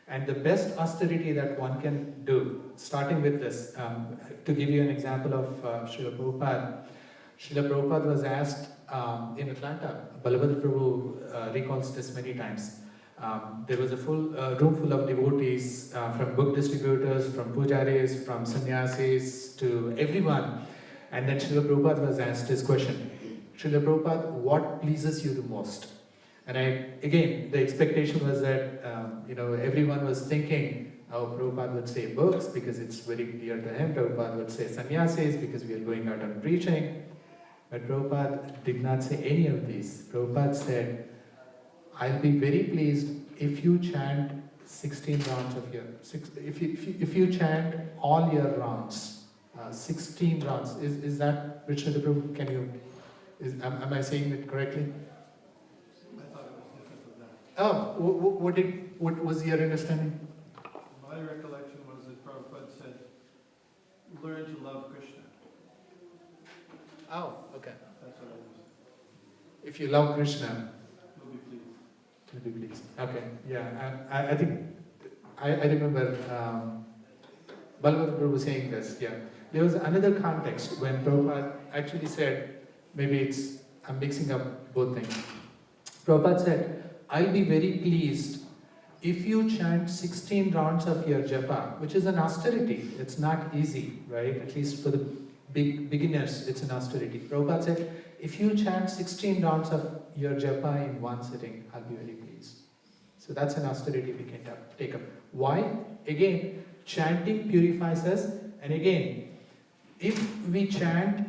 And the best austerity that one can do, starting with this, to give you an example of Srila Prabhupada. Srila Prabhupada was asked in Atlanta, Balabhadra Prabhu recalls this many times. There was a full room full of devotees from book distributors, from pujaris, from sannyasis, to everyone. And then Srila Prabhupada was asked this question, Srila Prabhupada, what pleases you the most? And again, the expectation was that everyone was thinking, oh, Prabhupada would say books because it's very dear to him. Prabhupada would say sannyasis because we are going out and preaching. But Prabhupada did not say any of these. Prabhupada said, I'll be very pleased if you chant 16 rounds of your... If you chant all your rounds, 16 rounds. Is that, Richard Prabhu, can you... Am I saying it correctly? I thought it was different than that. Oh, what was your understanding? My recollection was that Prabhupada said, learn to love Krishna. Oh, okay. That's what I was. If you love Krishna, You'll be pleased. you'll be pleased. Okay, yeah. I think, I remember Balabhadra Prabhu saying this, yeah. There was another context when Prabhupada actually said, maybe I'm mixing up both things. Prabhupada said, I'll be very pleased if you chant 16 rounds of your japa, which is an austerity. It's not easy, right? At least for the beginners, it's an austerity. Prabhupada said, if you chant 16 rounds of your japa in one sitting, I'll be very pleased. So that's an austerity we can take up. Why? Again, chanting purifies us. And again, if we chant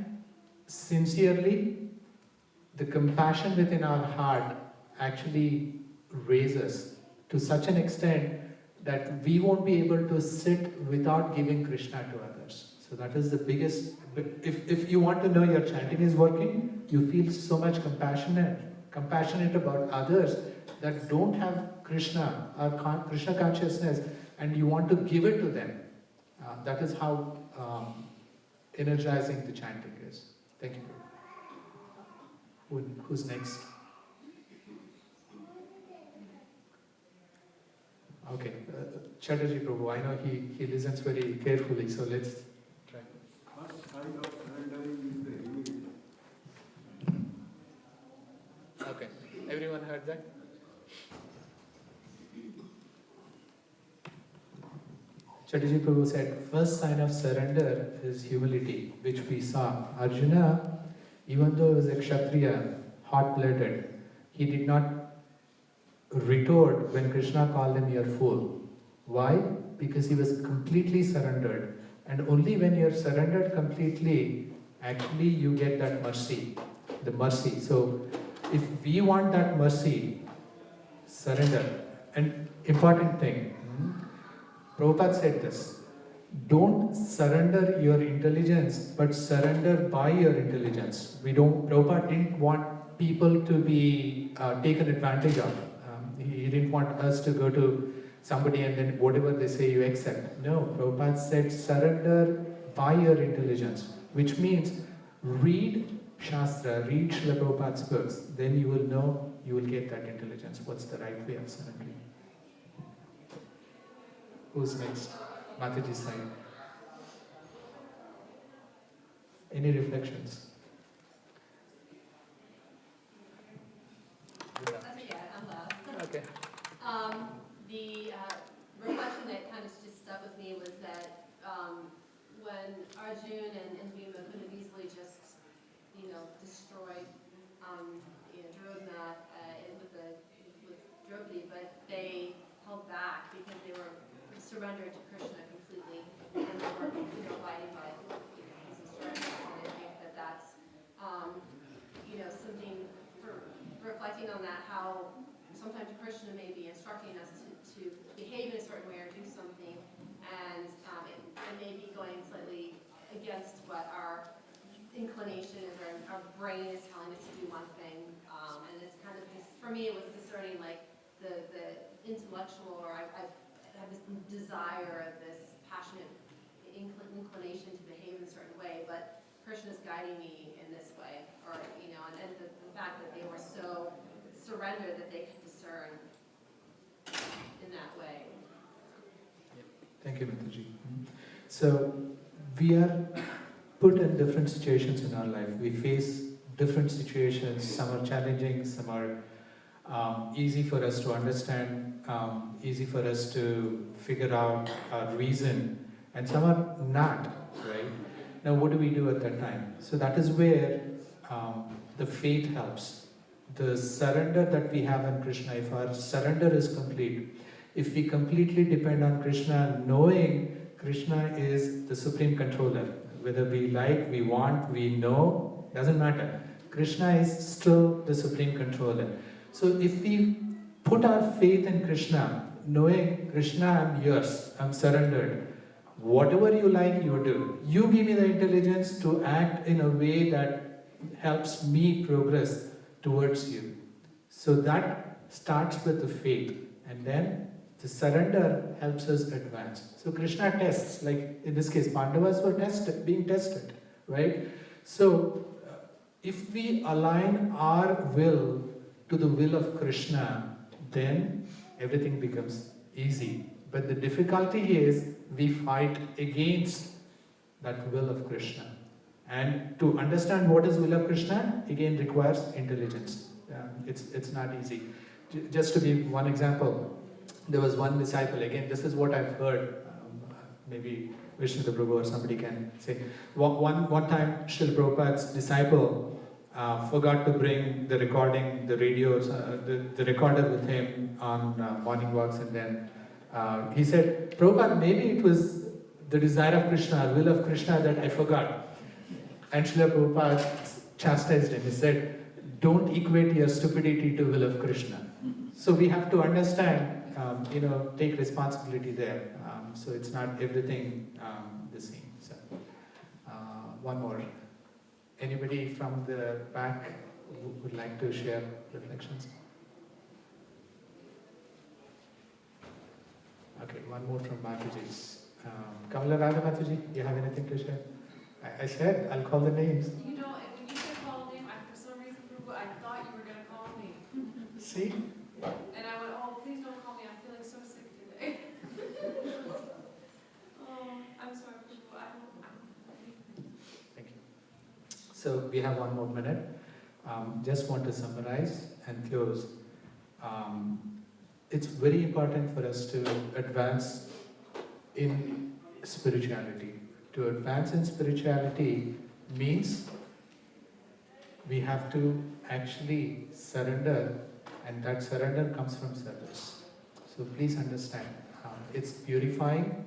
sincerely, the compassion within our heart actually raises to such an extent that we won't be able to sit without giving Krishna to others. So that is the biggest, if you want to know your chanting is working, you feel so much compassionate about others that don't have Krishna or Krishna consciousness, and you want to give it to them. That is how energizing the chanting is. Thank you. Who's next? Okay, Chatterjee Prabhu, I know he listens very carefully, so let's try. What kind of surrendering is the Okay, everyone heard that? Chatterjee Prabhu said, first sign of surrender is humility, which we saw. Arjuna, even though he was a Kshatriya, hot-blooded, he did not retort when Krishna called him your fool. Why? Because he was completely surrendered. And only when you're surrendered completely, actually you get that mercy, the mercy. So if we want that mercy, surrender. And important thing, Prabhupada said this, don't surrender your intelligence, but surrender by your intelligence. Prabhupada didn't want people to be taken advantage of. He didn't want us to go to somebody and then whatever they say you accept. No, Prabhupada said surrender by your intelligence, which means read Shastra, read Srila Prabhupada's books, then you will know, you will get that intelligence. What's the right way of surrendering? Who's next? Mataji's side. Any reflections? Yeah, I'm last. Okay. The reflection that kind of just stuck with me was that when Arjun and Bhima could have easily just, destroyed, Drona with Draupadi, but they held back because they were surrendered to Krishna completely, and they were, abiding by, how sometimes Krishna may be instructing us to behave in a certain way or do something, and it may be going slightly against what our inclination is, or our brain is telling us to do one thing, and it's kind of this, for me it was discerning like the intellectual, or I have this desire, this passionate inclination to behave in a certain way, but Krishna's guiding me in this way, or and the fact that they were so surrendered that they could discern in that way. Thank you, Mataji. So we are put in different situations in our life. We face different situations. Some are challenging, some are easy for us to understand, easy for us to figure out our reason, and some are not, right? Now what do we do at that time? So that is where the faith helps. The surrender that we have in Krishna, if our surrender is complete, if we completely depend on Krishna, knowing Krishna is the supreme controller, whether we like, we want, we know, doesn't matter. Krishna is still the supreme controller. So if we put our faith in Krishna, knowing Krishna, I'm yours, I'm surrendered, whatever you like, you do. You give me the intelligence to act in a way that helps me progress towards you. So that starts with the faith, and then the surrender helps us advance. So Krishna tests, like in this case, Pandavas were being tested, right? So if we align our will to the will of Krishna, then everything becomes easy. But the difficulty is we fight against that will of Krishna. And to understand what is will of Krishna, again requires intelligence. It's not easy. Just to give one example, there was one disciple, again this is what I've heard, maybe Vishnu Prabhu or somebody can say. One time Srila Prabhupada's disciple forgot to bring the recording, the radios, the recorder with him on morning walks, and then he said, Prabhupada, maybe it was the desire of Krishna, will of Krishna that I forgot. And Srila Prabhupada chastised him. He said, don't equate your stupidity to will of Krishna. So we have to understand, take responsibility there. So it's not everything the same. So, one more. Anybody from the back would like to share reflections? Okay, one more from Mataji's. Kamala Radha Mataji, you have anything to share? I said, I'll call the names. When you said call name, for some reason, Prabhu, I thought you were going to call me. See? And I went, oh, please don't call me, I'm feeling so sick today. Oh, I'm sorry, Prabhu, Thank you. So we have one more minute. Just want to summarize and close. It's very important for us to advance in spirituality. To advance in spirituality means we have to actually surrender, and that surrender comes from service. So please understand, it's purifying.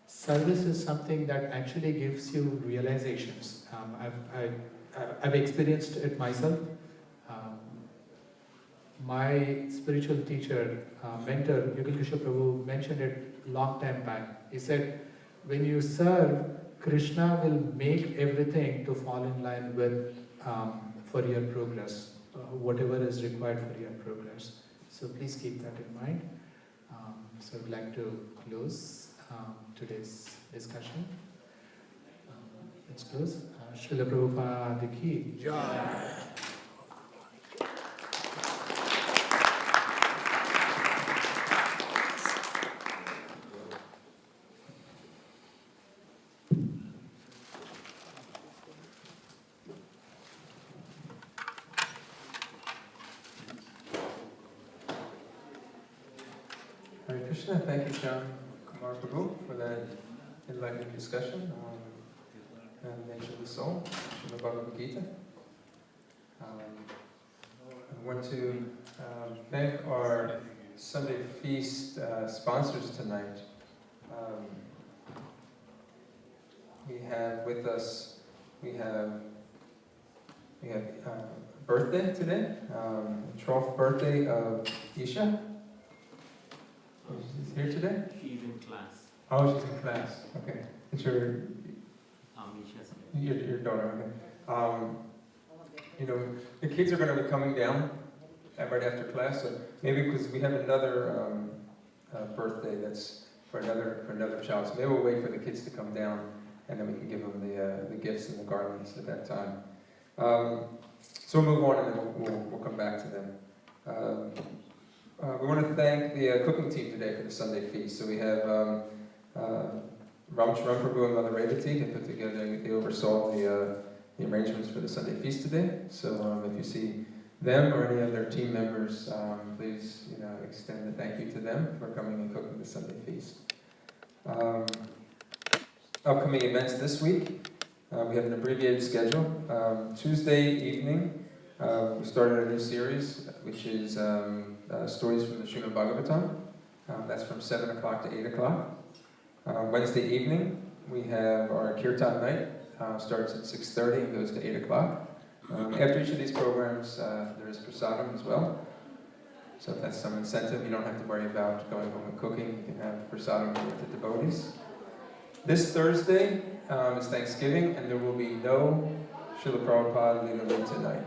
Service is something that actually gives you realizations. I've experienced it myself. My spiritual teacher, mentor, Yugil Prabhu mentioned it long time back. He said, when you serve, Krishna will make everything to fall in line with for your progress, whatever is required for your progress. So please keep that in mind. So I'd like to close today's discussion. Let's close. Srila Prabhupada Ki Jai. Hare Krishna, thank you, Shyam Kumar Prabhu, for that enlightening discussion on the nature of the soul, Srimad Bhagavad Gita. I want to thank our Sunday feast sponsors tonight. We have with us, we have birthday today, 12th birthday of Isha. She's here today? She's in class. Oh, she's in class. Okay. It's your Isha's your daughter. Okay. You know, the kids are going to be coming down right after class, so maybe because we have another birthday that's for another child, so maybe we'll wait for the kids to come down, and then we can give them the gifts and the garlands at that time. So we'll move on, and then we'll come back to them. We want to thank the cooking team today for the Sunday feast. So we have Ram Prabhu and Mother Revati. They put together, they oversaw the arrangements for the Sunday feast today. So if you see them or any of their team members, please extend a thank you to them for coming and cooking the Sunday feast. Upcoming events this week. We have an abbreviated schedule. Tuesday evening, we started a new series, which is stories from the Srimad Bhagavatam. That's from 7 o'clock to 8 o'clock. Wednesday evening, we have our Kirtan night. Starts at 6:30 and goes to 8 o'clock. After each of these programs, there is prasadam as well. So if that's some incentive, you don't have to worry about going home and cooking. You can have prasadam with the devotees. This Thursday is Thanksgiving, and there will be no Srila Prabhupada Leela Read tonight.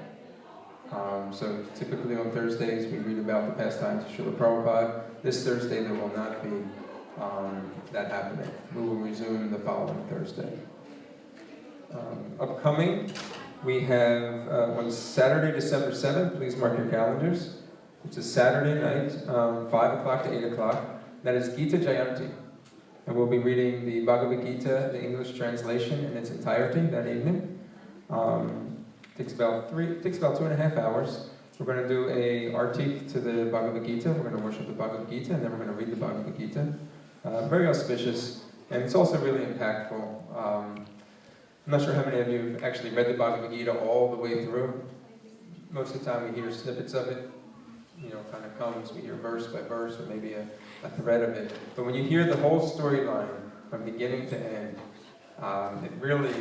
So typically on Thursdays we read about the pastimes of Srila Prabhupada. This Thursday there will not be that happening. We will resume the following Thursday. Upcoming, we have on Saturday, December 7th, please mark your calendars. It's a Saturday night, 5 o'clock to 8 o'clock. That is Gita Jayanti. And we'll be reading the Bhagavad Gita, the English translation in its entirety that evening. Takes about 2.5 hours. We're going to do a arti to the Bhagavad Gita. We're going to worship the Bhagavad Gita, and then we're going to read the Bhagavad Gita. Very auspicious, and it's also really impactful. I'm not sure how many of you have actually read the Bhagavad Gita all the way through. Most of the time we hear snippets of it, kind of comes. We hear verse by verse, or maybe a thread of it. But when you hear the whole storyline from beginning to end, it really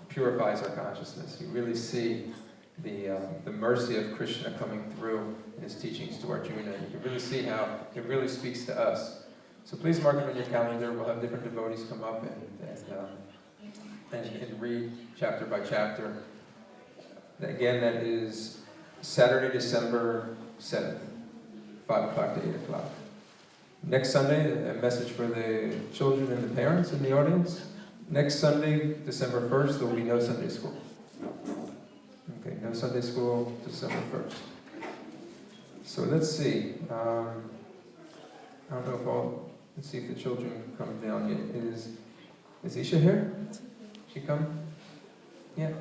purifies our consciousness. You really see the mercy of Krishna coming through in his teachings to Arjuna. You can really see how it really speaks to us. So please mark it on your calendar. We'll have different devotees come up and read chapter by chapter. Again, that is Saturday, December 7th, 5 o'clock to 8 o'clock. Next Sunday, a message for the children and the parents in the audience. Next Sunday, December 1st, there will be no Sunday school. Okay, no Sunday school, December 1st. So let's see. I don't know let's see if the children come down yet. Is Isha here? She come? Yeah?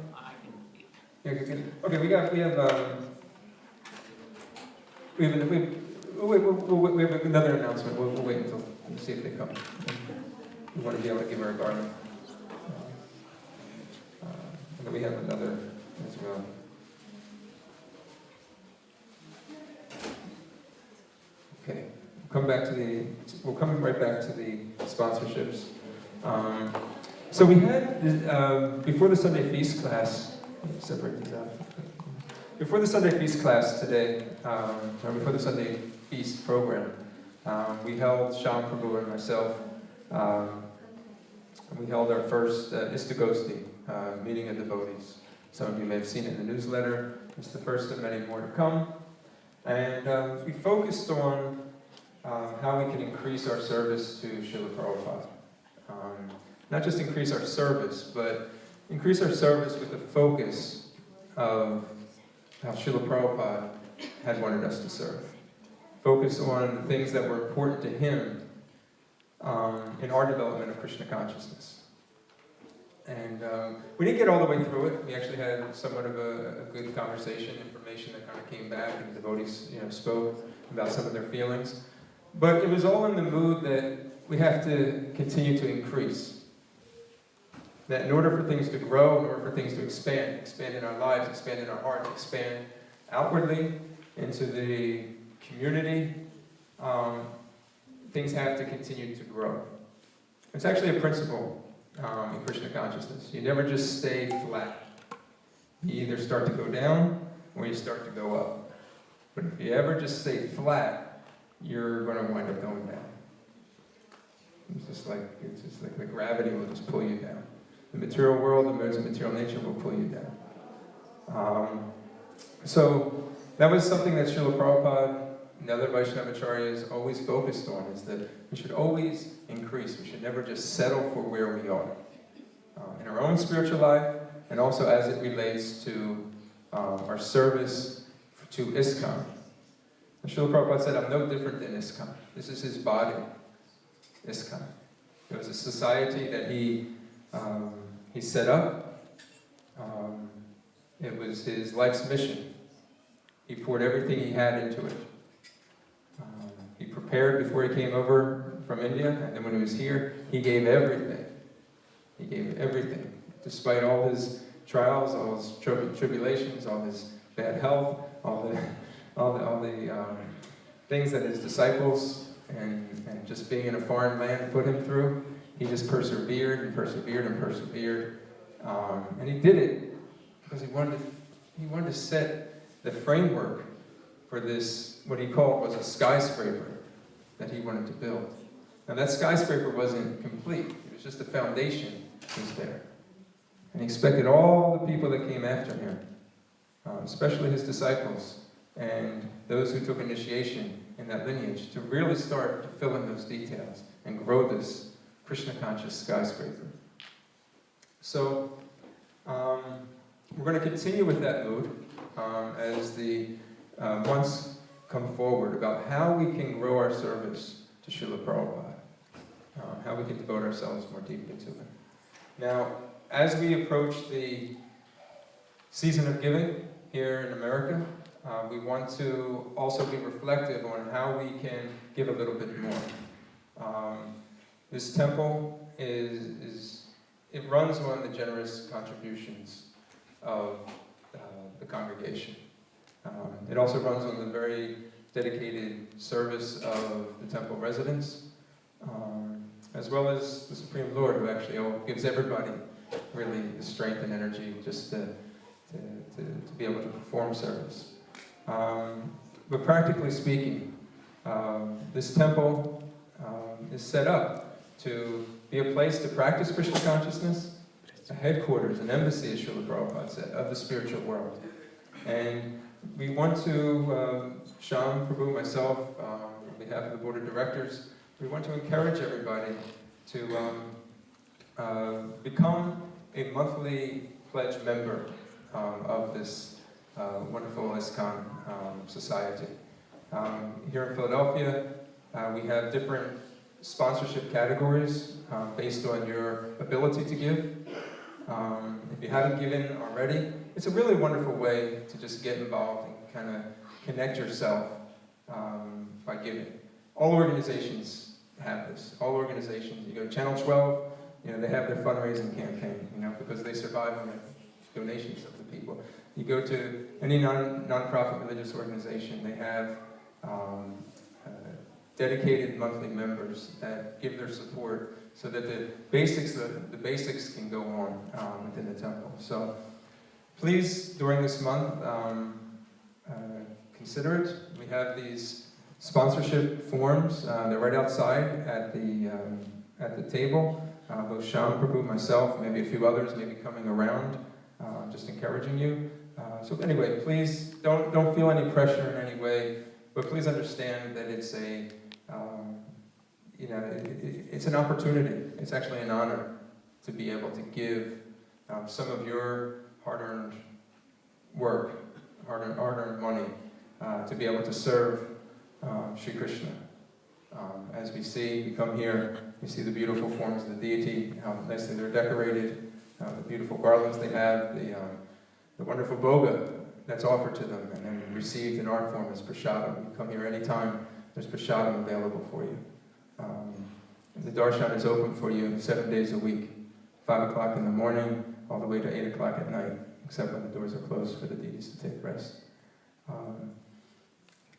Yeah, good. Okay, we have another announcement. We'll wait until we'll see if they come. We want to be able to give her a garland. And then we have another as well. Okay, we'll come right back to the sponsorships. So we had before the Sunday feast class. Separate these out. Before the Sunday feast class today, or before the Sunday feast program, we held, Shyam Prabhu and myself, we held our first ISKCON meeting of devotees. Some of you may have seen it in the newsletter. It's the first of many more to come. And we focused on how we can increase our service to Srila Prabhupada. Not just increase our service, but increase our service with the focus of how Srila Prabhupada had wanted us to serve. Focus on the things that were important to him in our development of Krishna consciousness. And we didn't get all the way through it. We actually had somewhat of a good conversation, information that kind of came back, and the devotees spoke about some of their feelings. But it was all in the mood that we have to continue to increase. That in order for things to grow, in order for things to expand in our lives, expand in our hearts, expand outwardly into the community, things have to continue to grow. It's actually a principle in Krishna consciousness. You never just stay flat. You either start to go down where you start to go up. But if you ever just stay flat, you're going to wind up going down. It's just like the gravity will just pull you down. The material world, the modes of material nature will pull you down. So that was something that Srila Prabhupada and other Vaishnavacharyas always focused on, is that we should always increase. We should never just settle for where we are. In our own spiritual life, and also as it relates to our service to ISKCON. And Srila Prabhupada said, I'm no different than ISKCON. This is his body, ISKCON. It was a society that he set up. It was his life's mission. He poured everything he had into it. He prepared before he came over from India, and then when he was here, he gave everything. He gave everything. Despite all his trials, all his tribulations, all his bad health, all the things that his disciples and just being in a foreign land put him through, he just persevered and persevered and persevered. And he did it because he wanted to set the framework for this, what he called was a skyscraper that he wanted to build. Now that skyscraper wasn't complete. It was just the foundation was there. And he expected all the people that came after him, especially his disciples and those who took initiation in that lineage, to really start to fill in those details and grow this Krishna-conscious skyscraper. So, we're going to continue with that mood as the months come forward about how we can grow our service to Srila Prabhupada, how we can devote ourselves more deeply to him. Now, as we approach the season of giving here in America, we want to also be reflective on how we can give a little bit more. This temple it runs on the generous contributions of the congregation. It also runs on the very dedicated service of the temple residents, as well as the Supreme Lord, who actually gives everybody really the strength and energy just to be able to perform service. But practically speaking, this temple is set up to be a place to practice Krishna consciousness, a headquarters, an embassy, as Srila Prabhupada said, of the spiritual world. And we want to, Shyam Prabhu, myself, on behalf of the board of directors, we want to encourage everybody to become a monthly pledge member of this wonderful ISKCON society. Here in Philadelphia, we have different sponsorship categories based on your ability to give. If you haven't given already, it's a really wonderful way to just get involved and kind of connect yourself by giving. All organizations have this. All organizations, you go to Channel 12, they have their fundraising campaign, because they survive on the donations of the people. You go to any non-profit religious organization, they have dedicated monthly members that give their support so that the basics can go on within the temple. So please, during this month, consider it. We have these sponsorship forms. They're right outside at the table. Both Shyam Prabhu, myself, maybe a few others may be coming around, just encouraging you. So anyway, please don't feel any pressure in any way, but please understand that it's it's an opportunity. It's actually an honor to be able to give some of your hard-earned work, hard-earned money, to be able to serve Sri Krishna. As we come here, we see the beautiful forms of the deity, how nicely they're decorated, the beautiful garlands they have, the wonderful bhoga that's offered to them, and then received in our form as prasadam. You come here anytime, there's prasadam available for you. The darshan is open for you 7 days a week, 5 o'clock in the morning, all the way to 8 o'clock at night, except when the doors are closed for the deities to take rest.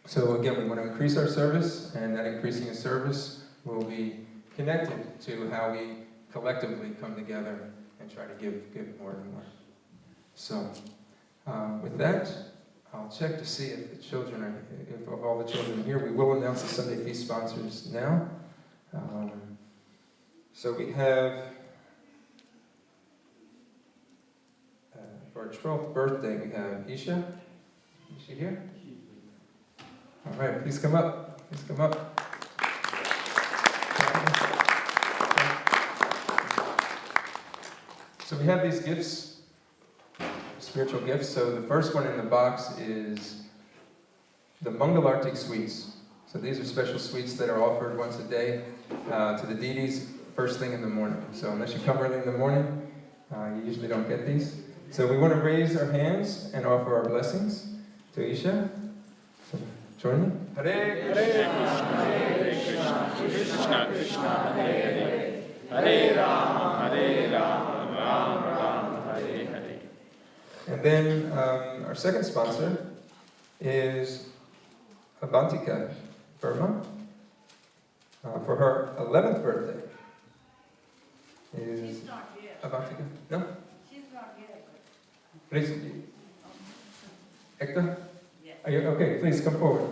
So again, we want to increase our service, and that increasing of service will be connected to how we collectively come together and try to give more and more. So, with that, I'll check to see if the children are, if of all the children are here. We will announce the Sunday feast sponsors now. So we have, for our 12th birthday, we have Isha. Is she here? All right, please come up. Please come up. So we have these gifts, spiritual gifts. So the first one in the box is the Mangalartik sweets. So these are special sweets that are offered once a day to the deities first thing in the morning. So unless you come early in the morning, you usually don't get these. So we want to raise our hands and offer our blessings to Isha. So join me. Hare Krishna, Hare Krishna, Krishna Krishna, Hare Hare, Hare Rama, Hare Rama, Rama Rama, Hare Hare. And then our second sponsor is Avantika Burma for her 11th birthday. She's not here. Avantika? No? She's not here. Please. Hector? Yes. Are you, okay, please come forward.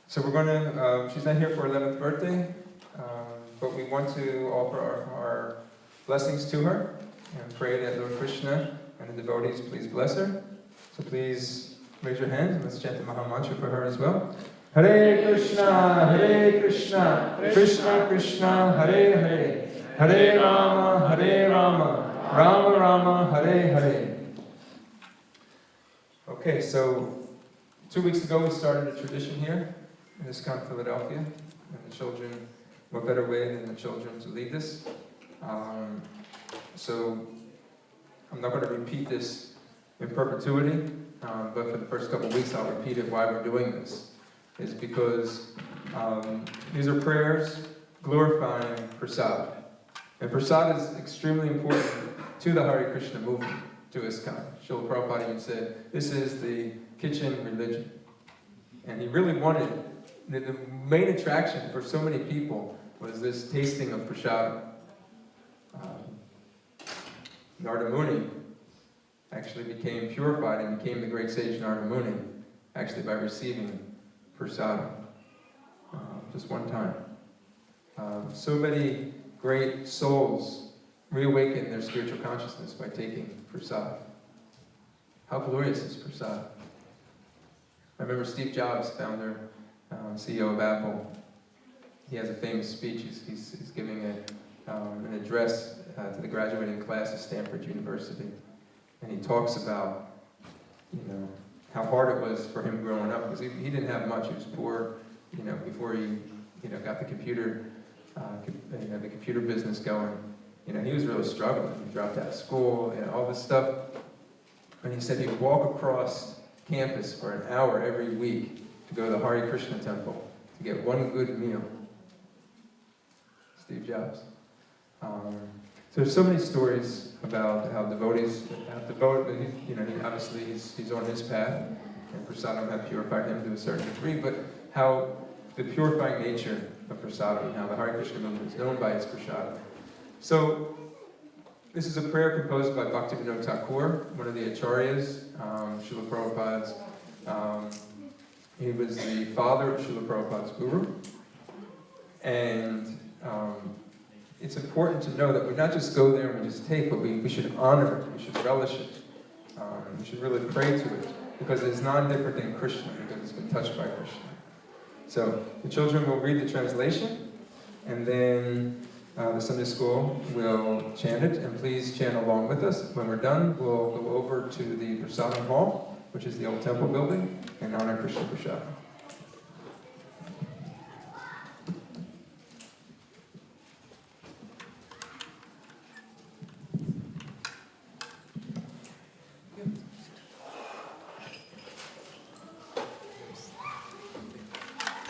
So we're going to, she's not here for her 11th birthday, but we want to offer our blessings to her and pray that Lord Krishna and the devotees please bless her. So please raise your hands and let's chant the Maha Mantra for her as well. Hare Krishna, Krishna Krishna, Hare Hare, Hare Rama, Rama Rama, Hare Hare. Okay, so 2 weeks ago we started a tradition here in ISKCON Philadelphia, and the children, what better way than the children to lead this? So I'm not going to repeat this in perpetuity, but for the first couple of weeks I'll repeat it why we're doing this. Is because these are prayers glorifying prasad. And prasad is extremely important to the Hare Krishna movement, to ISKCON. Srila Prabhupada even said, this is the kitchen religion. And he really wanted, the main attraction for so many people was this tasting of prasad. Narada Muni actually became purified and became the great sage Narada Muni, actually by receiving prasadam, just one time. So many great souls reawaken their spiritual consciousness by taking prasad. How glorious is prasad? I remember Steve Jobs, founder, CEO of Apple. He has a famous speech. He's giving an address to the graduating class of Stanford University, and he talks about, how hard it was for him growing up, because he didn't have much. He was poor, before he, got the computer, the computer business going. He was really struggling. He dropped out of school, all this stuff. And he said he'd walk across campus for an hour every week to go to the Hare Krishna temple to get one good meal. Steve Jobs. So there's so many stories about how devotees have devoted. Obviously he's on his path, and prasadam have purified him to a certain degree. But how the purifying nature of prasadam, how the Hare Krishna movement is known by its prasadam. So this is a prayer composed by Bhaktivinoda Thakur, one of the acharyas, Srila Prabhupada's. He was the father of Srila Prabhupada's guru, and it's important to know that we not just go there and we just take, but we should honor it, we should relish it, we should really pray to it, because it's non-different than Krishna, because it's been touched by Krishna. So the children will read the translation, and then the Sunday school will chant it, and please chant along with us. When we're done, we'll go over to the Prasadam Hall, which is the old temple building, and honor Krishna Prasad.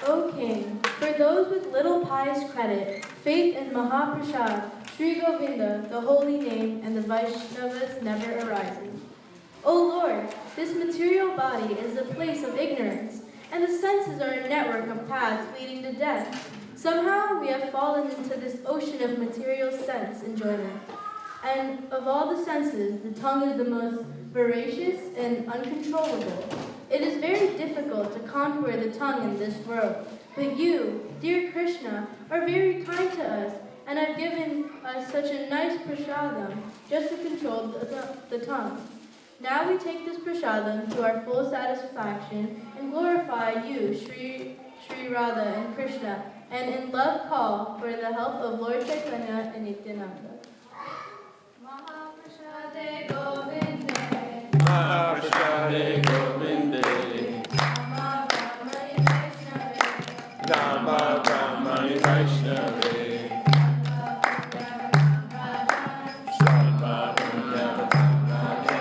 O King, for those with little pious credit, faith in Mahaprasad, Sri Govinda, the holy name, and the Vaishnavas never arising. O Lord, this material body is a place of ignorance, and the senses are a network of paths leading to death. Somehow we have fallen into this ocean of material sense enjoyment. And of all the senses, the tongue is the most voracious and uncontrollable. It is very difficult to conquer the tongue in this world, but you, dear Krishna, are very kind to us and have given us such a nice prasadam just to control the tongue. Now we take this prasadam to our full satisfaction and glorify you, Sri Radha and Krishna, and in love call for the help of Lord Chaitanya and Nityananda. Mahaprasade Govinde. Mahaprasade Govinde. Nama Brahmani Vaishnave. Sarva Punya Brahmana.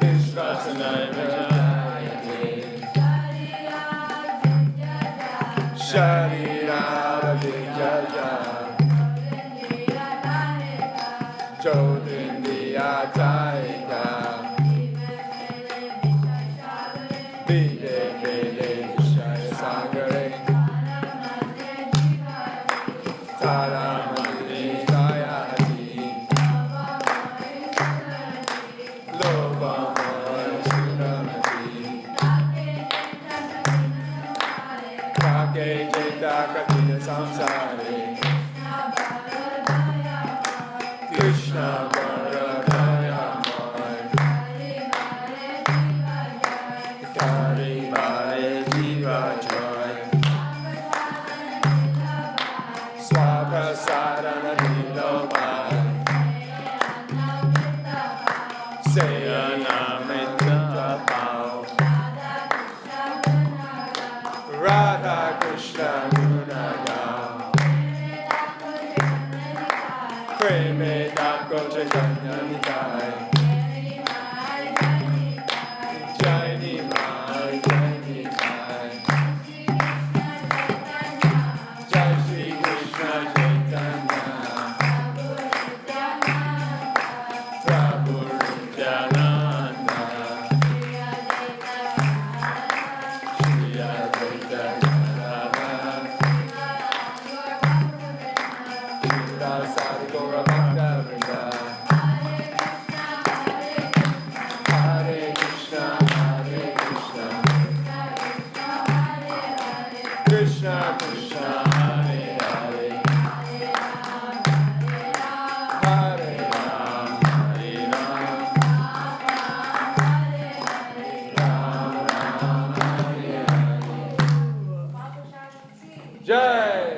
Vishwasanaya Vijayate. Sharira Vijaya. Jodindiya Taika. Vide Vede Vishaya Sagare. Taramani Jayati. Lobamaya Sunamati. Kake Jeta Katina Samsari. Krishna Varadaya Mai. Kari Vare Jiva Joy. Swaprasadana Nilobai. Sayanamita Pao. Radha Krishna Gunaga. Preme Dako Chaitanya Nitai. Jai Nimai, Jai Nitai. Jai Shri Krishna Chaitanya. Prabhu Nityananda. Shri Advaita Gadadhara. Sri Gaura Bhakta Vrinda. Hare Krishna, Hare Krishna. Krishna Krishna, Hare Hare. Hare Ram, Hare Ram. Ram Ram, Hare Hare. Jai!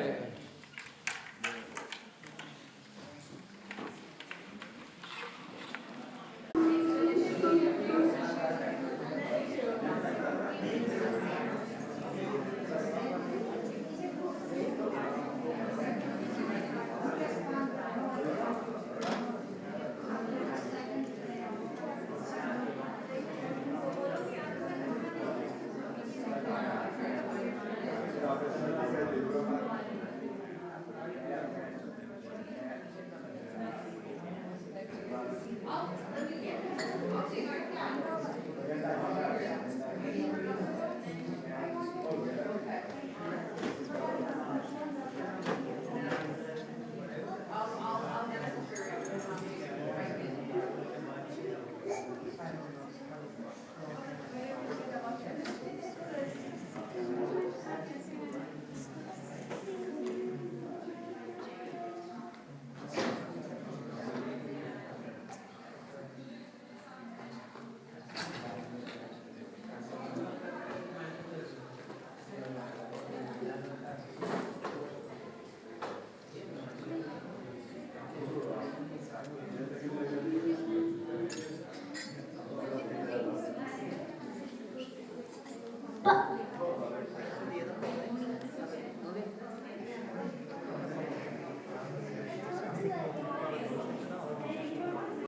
But